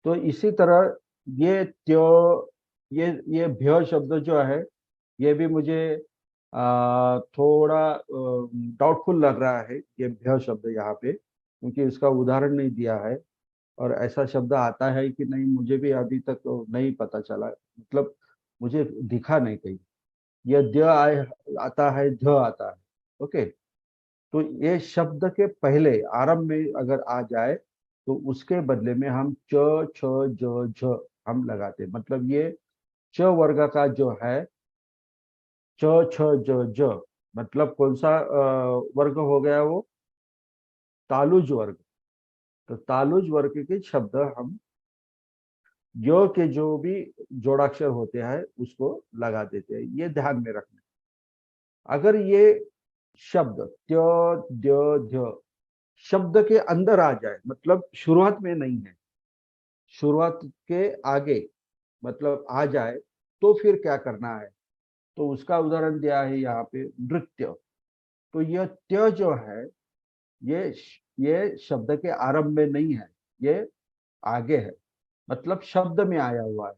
तो इसी तरह ये त्यो, ये भ्य शब्द जो है, ये भी मुझे थोड़ा डाउटफुल लग रहा है ये भ्य शब्द यहाँ पे, क्योंकि इसका उदाहरण नहीं दिया है। और ऐसा शब्द आता है कि नहीं, मुझे भी अभी तक नहीं पता चला, मतलब मुझे दिखा नहीं कहीं। यह ध्य आता है, ध आता है। ओके, तो ये शब्द के पहले आरंभ में अगर आ जाए तो उसके बदले में हम च छ ज झ हम लगाते, मतलब ये च वर्ग का जो है, च छ ज ज, मतलब कौन सा वर्ग हो गया? वो तालुज वर्ग। तो तालुज वर्ग के शब्द हम य के जो भी जोड़ाक्षर होते हैं उसको लगा देते हैं, ये ध्यान में रखना। अगर ये शब्द त्य द्य ध्य शब्द के अंदर आ जाए, मतलब शुरुआत में नहीं है, शुरुआत के आगे मतलब आ जाए, तो फिर क्या करना है? तो उसका उदाहरण दिया है यहाँ पे नृत्य। तो यह त्य जो है, ये शब्द के आरंभ में नहीं है, ये आगे है, मतलब शब्द में आया हुआ है।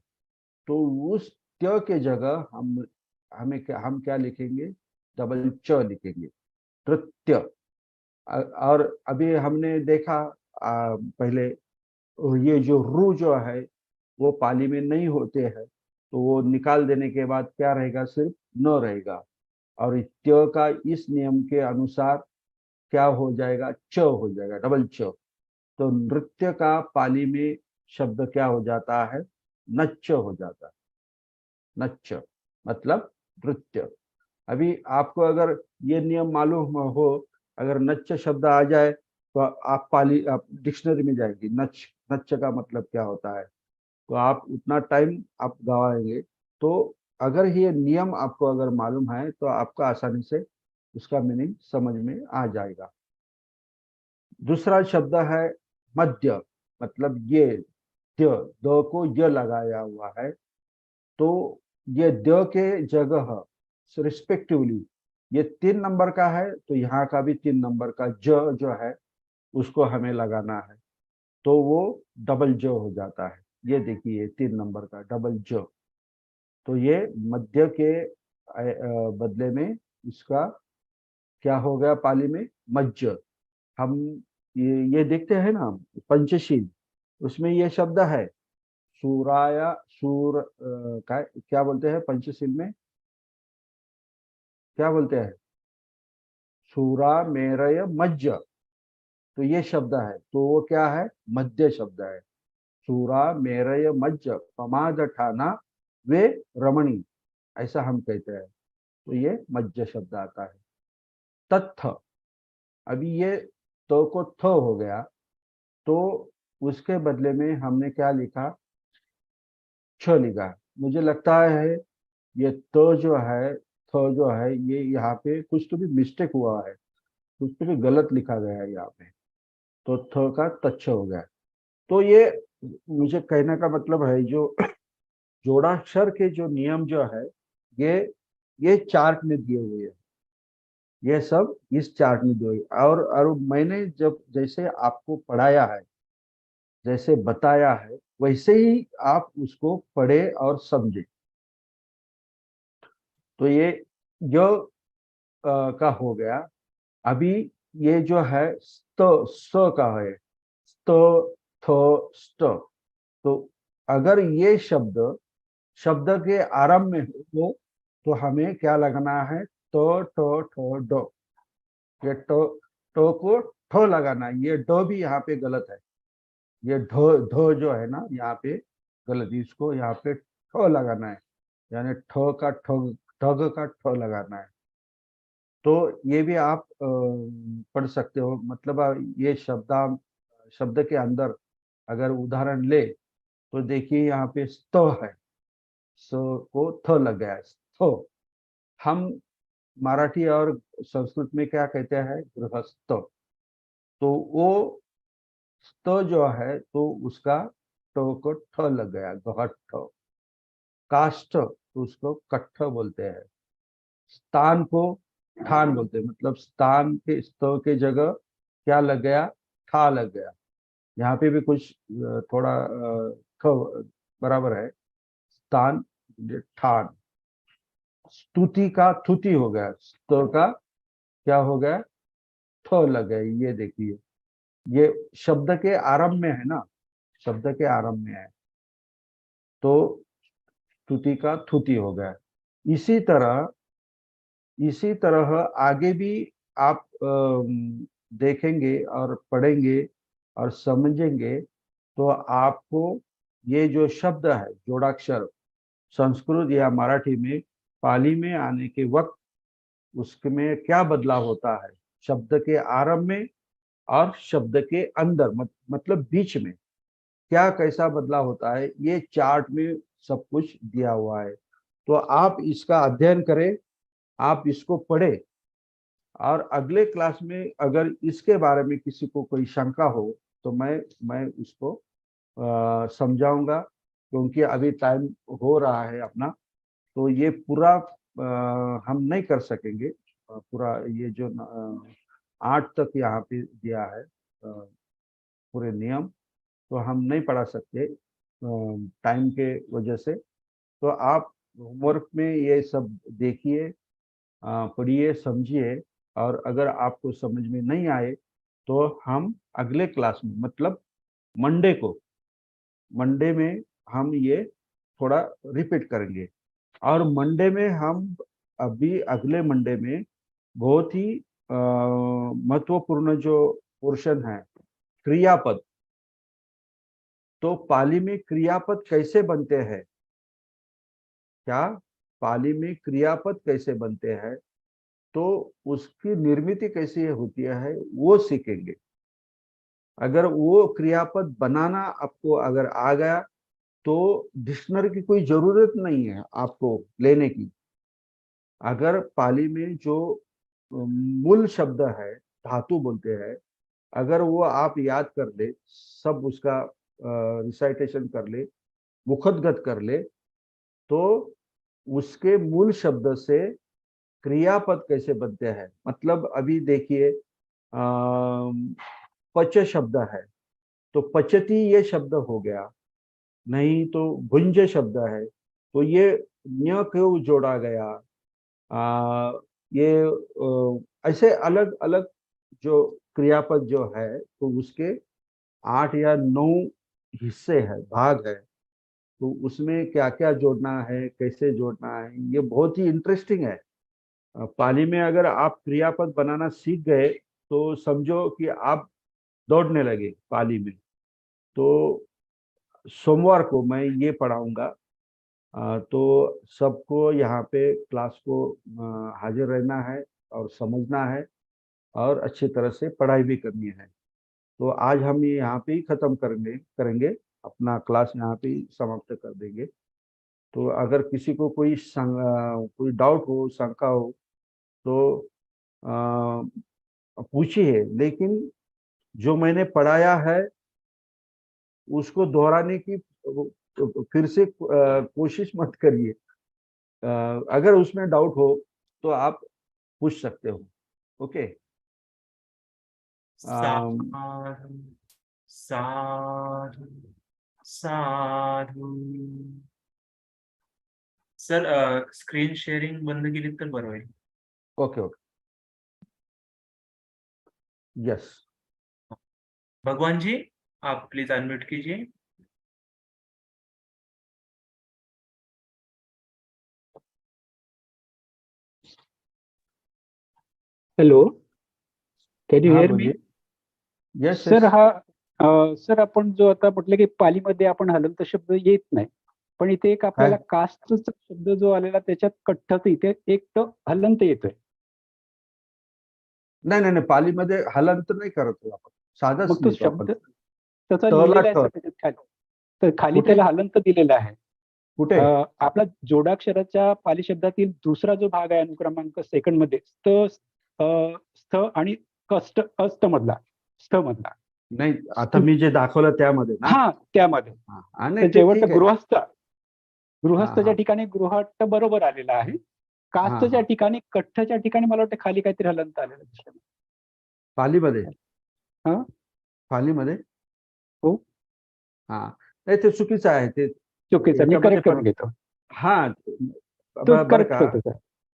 तो उस त्य के जगह हम क्या लिखेंगे? डबल च लिखेंगे, नृत्य। और अभी हमने देखा पहले, ये जो रू जो है वो पाली में नहीं होते हैं, तो वो निकाल देने के बाद क्या रहेगा? सिर्फ न रहेगा। और त्य का इस नियम के अनुसार क्या हो जाएगा? च हो जाएगा, डबल च। तो नृत्य का पाली में शब्द क्या हो जाता है? नच्च हो जाता है, नच्च मतलब नृत्य। अभी आपको अगर ये नियम मालूम हो, अगर नच्च शब्द आ जाए तो आप डिक्शनरी में जाएंगे, नच्च का मतलब क्या होता है, तो आप उतना टाइम आप गवाएंगे। तो अगर ये नियम आपको अगर मालूम है तो आपको आसानी से उसका मीनिंग समझ में आ जाएगा। दूसरा शब्द है मध्य, मतलब ये द को य लगाया हुआ है, तो ये द के जगह रिस्पेक्टिवली ये 3 नंबर का है, तो यहाँ का भी 3 नंबर का जो है उसको हमें लगाना है, तो वो डबल ज हो जाता है, ये देखिए 3 नंबर का डबल ज, तो ये मध्य के बदले में इसका क्या हो गया पाली में मज्ज। हम ये देखते हैं ना पंचशील, उसमें ये शब्द है सूराया सूर क्या बोलते हैं पंचशील में, क्या बोलते हैं सूरा मेरय मज्ज, तो ये शब्द है, तो वो क्या है मध्य शब्द है। सूरा मेरय मज्ज पमाद ठाना वे रमणी, ऐसा हम कहते हैं, तो ये मज्ज शब्द आता है। तत्थ, अभी ये तो को थ हो गया, तो उसके बदले में हमने क्या लिखा छ लिखा। मुझे लगता है ये तो जो है थ जो है ये यहाँ पे कुछ तो भी मिस्टेक हुआ है, कुछ तो भी गलत लिखा गया है यहाँ पे, तो थ का तच्छ हो गया। तो ये मुझे कहने का मतलब है जो जोड़ाक्षर के जो नियम जो है ये चार्ट में दिए हुए हैं, ये सब इस चार्ट में दिए हुए, और मैंने जब जैसे आपको पढ़ाया है, जैसे बताया है, वैसे ही आप उसको पढ़े और समझे। तो ये जो का हो गया। अभी ये जो है स का है, स्त थ स्ट, तो अगर ये शब्द के आरंभ में हो तो हमें क्या लगाना है तो ठो ठो डो, ये टो को ठो लगाना है। ये डो भी यहाँ पे गलत है, ये ढो जो है ना यहाँ पे गलत, इसको यहाँ पे ठो लगाना है, यानी ठो का ठग ठग का ठो लगाना है। तो ये भी आप पढ़ सकते हो, मतलब ये शब्द के अंदर अगर उदाहरण ले तो देखिए यहाँ पे स्त है, स को थ लग गया है, स्तो। हम मराठी और संस्कृत में क्या कहते हैं गृहस्थ, तो वो स्त जो है तो उसका ट को ठ लग गया गहट्ठ। काष्ठ तो उसको कट्ठ बोलते हैं। स्थान को ठान बोलते हैं, मतलब स्थान के स्त के जगह क्या लग गया ठा लग गया। यहाँ पे भी कुछ थोड़ा ठ बराबर है, स्थान ठान। स्तुति का थुति हो गया, स्त का क्या हो गया थ लग गया। ये देखिए ये शब्द के आरंभ में है ना, शब्द के आरंभ में है, तो स्तुति का थुति हो गया। इसी तरह आगे भी आप देखेंगे और पढ़ेंगे और समझेंगे तो आपको ये जो शब्द है जोड़ाक्षर संस्कृत या मराठी में पाली में आने के वक्त उसमें क्या बदलाव होता है शब्द के आरंभ में और शब्द के अंदर, मतलब बीच में क्या कैसा बदलाव होता है, ये चार्ट में सब कुछ दिया हुआ है। तो आप इसका अध्ययन करें, आप इसको पढ़ें, और अगले क्लास में अगर इसके बारे में किसी को कोई शंका हो तो मैं उसको समझाऊंगा, क्योंकि अभी टाइम हो रहा है अपना, तो ये पूरा हम नहीं कर सकेंगे। पूरा ये जो 8 तक यहाँ पे दिया है पूरे नियम, तो हम नहीं पढ़ा सकते टाइम के वजह से। तो आप होमवर्क में ये सब देखिए, पढ़िए, समझिए, और अगर आपको समझ में नहीं आए तो हम अगले क्लास में, मतलब मंडे में हम ये थोड़ा रिपीट करेंगे। और मंडे में हम अभी अगले मंडे में बहुत ही महत्वपूर्ण जो पोर्शन है क्रियापद, तो पाली में क्रियापद कैसे बनते हैं, क्या पाली में क्रियापद कैसे बनते हैं, तो उसकी निर्मित कैसे होती है वो सीखेंगे। अगर वो क्रियापद बनाना आपको अगर आ गया तो डिक्शनरी की कोई जरूरत नहीं है आपको लेने की। अगर पाली में जो मूल शब्द है, धातु बोलते हैं, अगर वो आप याद कर ले, सब उसका रिसाइटेशन कर ले, मुखदगत कर ले, तो उसके मूल शब्द से क्रियापद कैसे बनते हैं। मतलब अभी देखिए पच शब्द है, तो पचती ये शब्द हो गया, नहीं तो भुंज शब्द है, तो ये न्य क्यों जोड़ा गया? ये ऐसे अलग अलग जो क्रियापद जो है तो उसके 8 या 9 हिस्से है, भाग है। तो उसमें क्या क्या जोड़ना है, कैसे जोड़ना है, ये बहुत ही इंटरेस्टिंग है। पाली में अगर आप क्रियापद बनाना सीख गए तो समझो कि आप दौड़ने लगे पाली में। तो सोमवार को मैं ये पढ़ाऊंगा, तो सबको यहाँ पे क्लास को हाजिर रहना है और समझना है और अच्छी तरह से पढ़ाई भी करनी है। तो आज हम ये यहाँ पे ही खत्म करेंगे अपना क्लास, यहाँ पे ही समाप्त कर देंगे। तो अगर किसी को कोई डाउट हो, शंका हो तो पूछिए, लेकिन जो मैंने पढ़ाया है उसको दोहराने की फिर से कोशिश मत करिए। अगर उसमें डाउट हो तो आप पूछ सकते हो। ओके। साधु साधु साधु। सर स्क्रीन शेअरिंग बंद केली तर बरं होईल. Okay okay, yes. भगवान जी, आप प्लीज अनम्यूट कीजिए. हॅलो, कॅन यू हाँ हिअर मी? बोलिए। Yes sir yes. सर आपण जो आता म्हटलं की पालीमध्ये आपण हलंत शब्द येत नाही, पण इथे एक आपल्याला कास्टचा शब्द जो आलेला त्याच्यात कठ्ठच इथे एक तर हलंत येतोय. नाही नाही नाही, पालीमध्ये हलंत नाही करत आपण, साधंच मग तो लिहितो आपण. शब्द तसा तला लिहिलेला आहे ट. सर त्याच्यात खाली. तर खाली कुठे? त्याला हलंत दिलेला आहे. कुठे? आपला जोडाक्षराच्या पाली शब्दातील दुसरा जो भाग आहे अनुक्रमांक सेकंड मध्ये स्थ आणि कष्ट अस्त मधला, स्थ मधला. नाही, आता मी जे दाखवलं त्यामध्ये ना. हा, त्यामध्ये नाही, ते शेवट ठीक आहे. गृहस्थच्या हा. ठिकाणी गृहट्ट बरोबर आलेला आहे. कास्तच्या ठिकाणी कठ्ठच्या ठिकाणी मला वाटतं खाली काहीतरी हलंत आलेलं दिसलं. पालीमध्ये? हा, पालीमध्ये? हो. हा, नाही ते चुकीचं आहे ते. चुकीचं, मी याच्यामध्ये करेक्ट करून घेतो. हा, तो बरं करेक्ट का, होतो सर,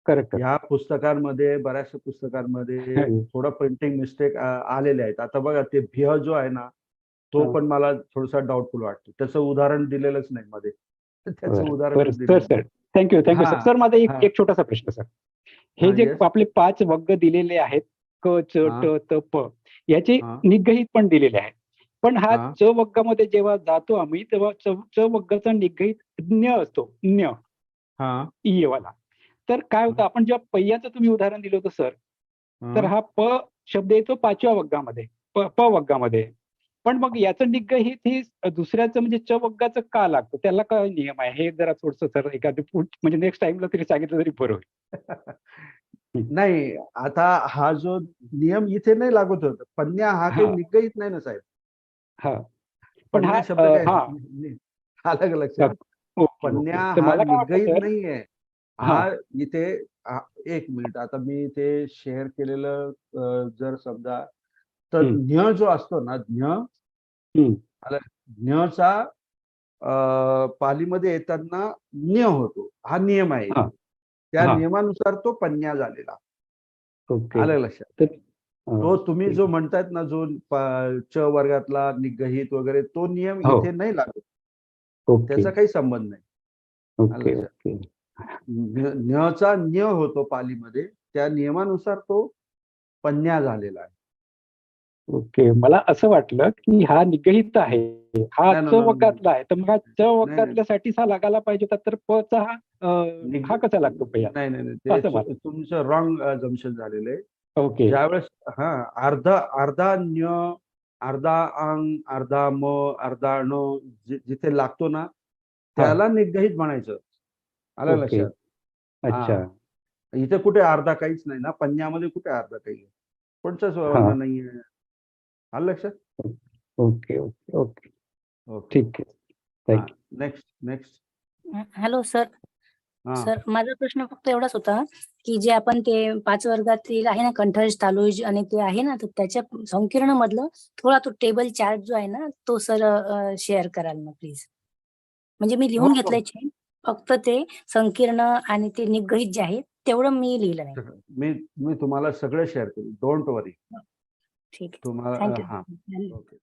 करेक्ट. ह्या पुस्तकांमध्ये, बऱ्याचशा पुस्तकांमध्ये थोडं प्रिंटिंग मिस्टेक आलेले आहेत. आता बघा, ते भिह जो आहे ना, तो पण मला थोडासा डाऊटफुल वाटतो. त्याचं उदाहरण दिलेलंच नाही मध्ये. त्याचं उदाहरण सर थँक्यू सर. सर माझा एक छोटासा प्रश्न सर. हे जे आपले 5 वग्ग दिलेले आहेत, क च ट त प, याचे निग्रहित पण दिलेले आहेत. पण हा च वग्गामध्ये जेव्हा जातो आम्ही तेव्हा च वग्गाचा निग्रहित ज्ञ असतो, ज्ञ वाला. तर काय होतं, आपण जेव्हा पहिल्याचं तुम्ही उदाहरण दिलं होतं सर, तर हा प शब्द येतो 5व्या वग्गामध्ये, प वग्गामध्ये. पण मग याचं निग्रहित हे दुसऱ्याचं म्हणजे च वग्गाचं का लागतं, त्याला काय नियम आहे? हे जरा थोडंसं सर एखादं म्हणजे नेक्स्ट टाइमला तरी सांगितलं तरी बरं होईल. नाही, आता हा जो नियम इथे नाही लागत होत. पन्या हा काही निग्रहित नाही ना साहेब. हा, पण हा शब्द काय अलग लक्षात. पन्या हा निग्रहित नाहीये. हा इथे एक मिनिट, आता मी इथे शेअर केलेलं जर समजा, तर ज्ञ जो असतो ना, ज्ञचा पालीमध्ये येताना ज्ञ होतो, हा नियम आहे. त्या नियमानुसार तो पन्या झालेला. आलं लक्षात. तो तुम्ही जो म्हणतायत ना, जो च वर्गातला निग्रहित वगैरे, तो नियम इथे नाही लागत. त्याचा काही संबंध नाही. न्यचा न्य होतो पालीमध्ये, त्या नियमानुसार तो पन्या झालेला आहे. ओके, मला असं वाटलं की हा निग्रहित आहे, हा च वग्गातला आहे, तर मग हा च वग्गातल्यासाठी हा लागायला पाहिजे होता, तर प चा हा कसा लागतो पहिला? नाही, तुमचं रॉंग जम्पशन झालेलं आहे. ओके, ज्यावेळेस अर्धा न्य, अर्धा अंग, अर्धा म, अर्धा ण जिथे लागतो ना, त्याला निग्रहित म्हणायचं. आलं लक्षात. अच्छा. इथे कुठे अर्धा काहीच नाही ना, पन्यामध्ये कुठे अर्धा काही आहे, कोणताच वर्ण नाहीये. आलं लक्षात. ओके ओके ओके ओके, ठीक आहे. नेक्स्ट. Hello sir. सर, माझा प्रश्न फक्त एवढाच होता की जे आपण ते 5 वर्गातील आहे ना, कंठज, तालुज आणि ते आहे ना, तर त्याच्या संकीर्ण मधलं थोडा तो टेबल चार्ट जो आहे ना, तो सर शेअर कराल ना प्लीज. म्हणजे मी हो, लिहून हो. घेतलंय छेद, फक्त ते संकीर्ण आणि ते निगडित जे आहे तेवढं मी लिहिलं नाही. मी मी तुम्हाला सगळं शेअर करेन, डोंट वरी. ठीक आहे. तुम्हाला थँक्यू. हा ओके.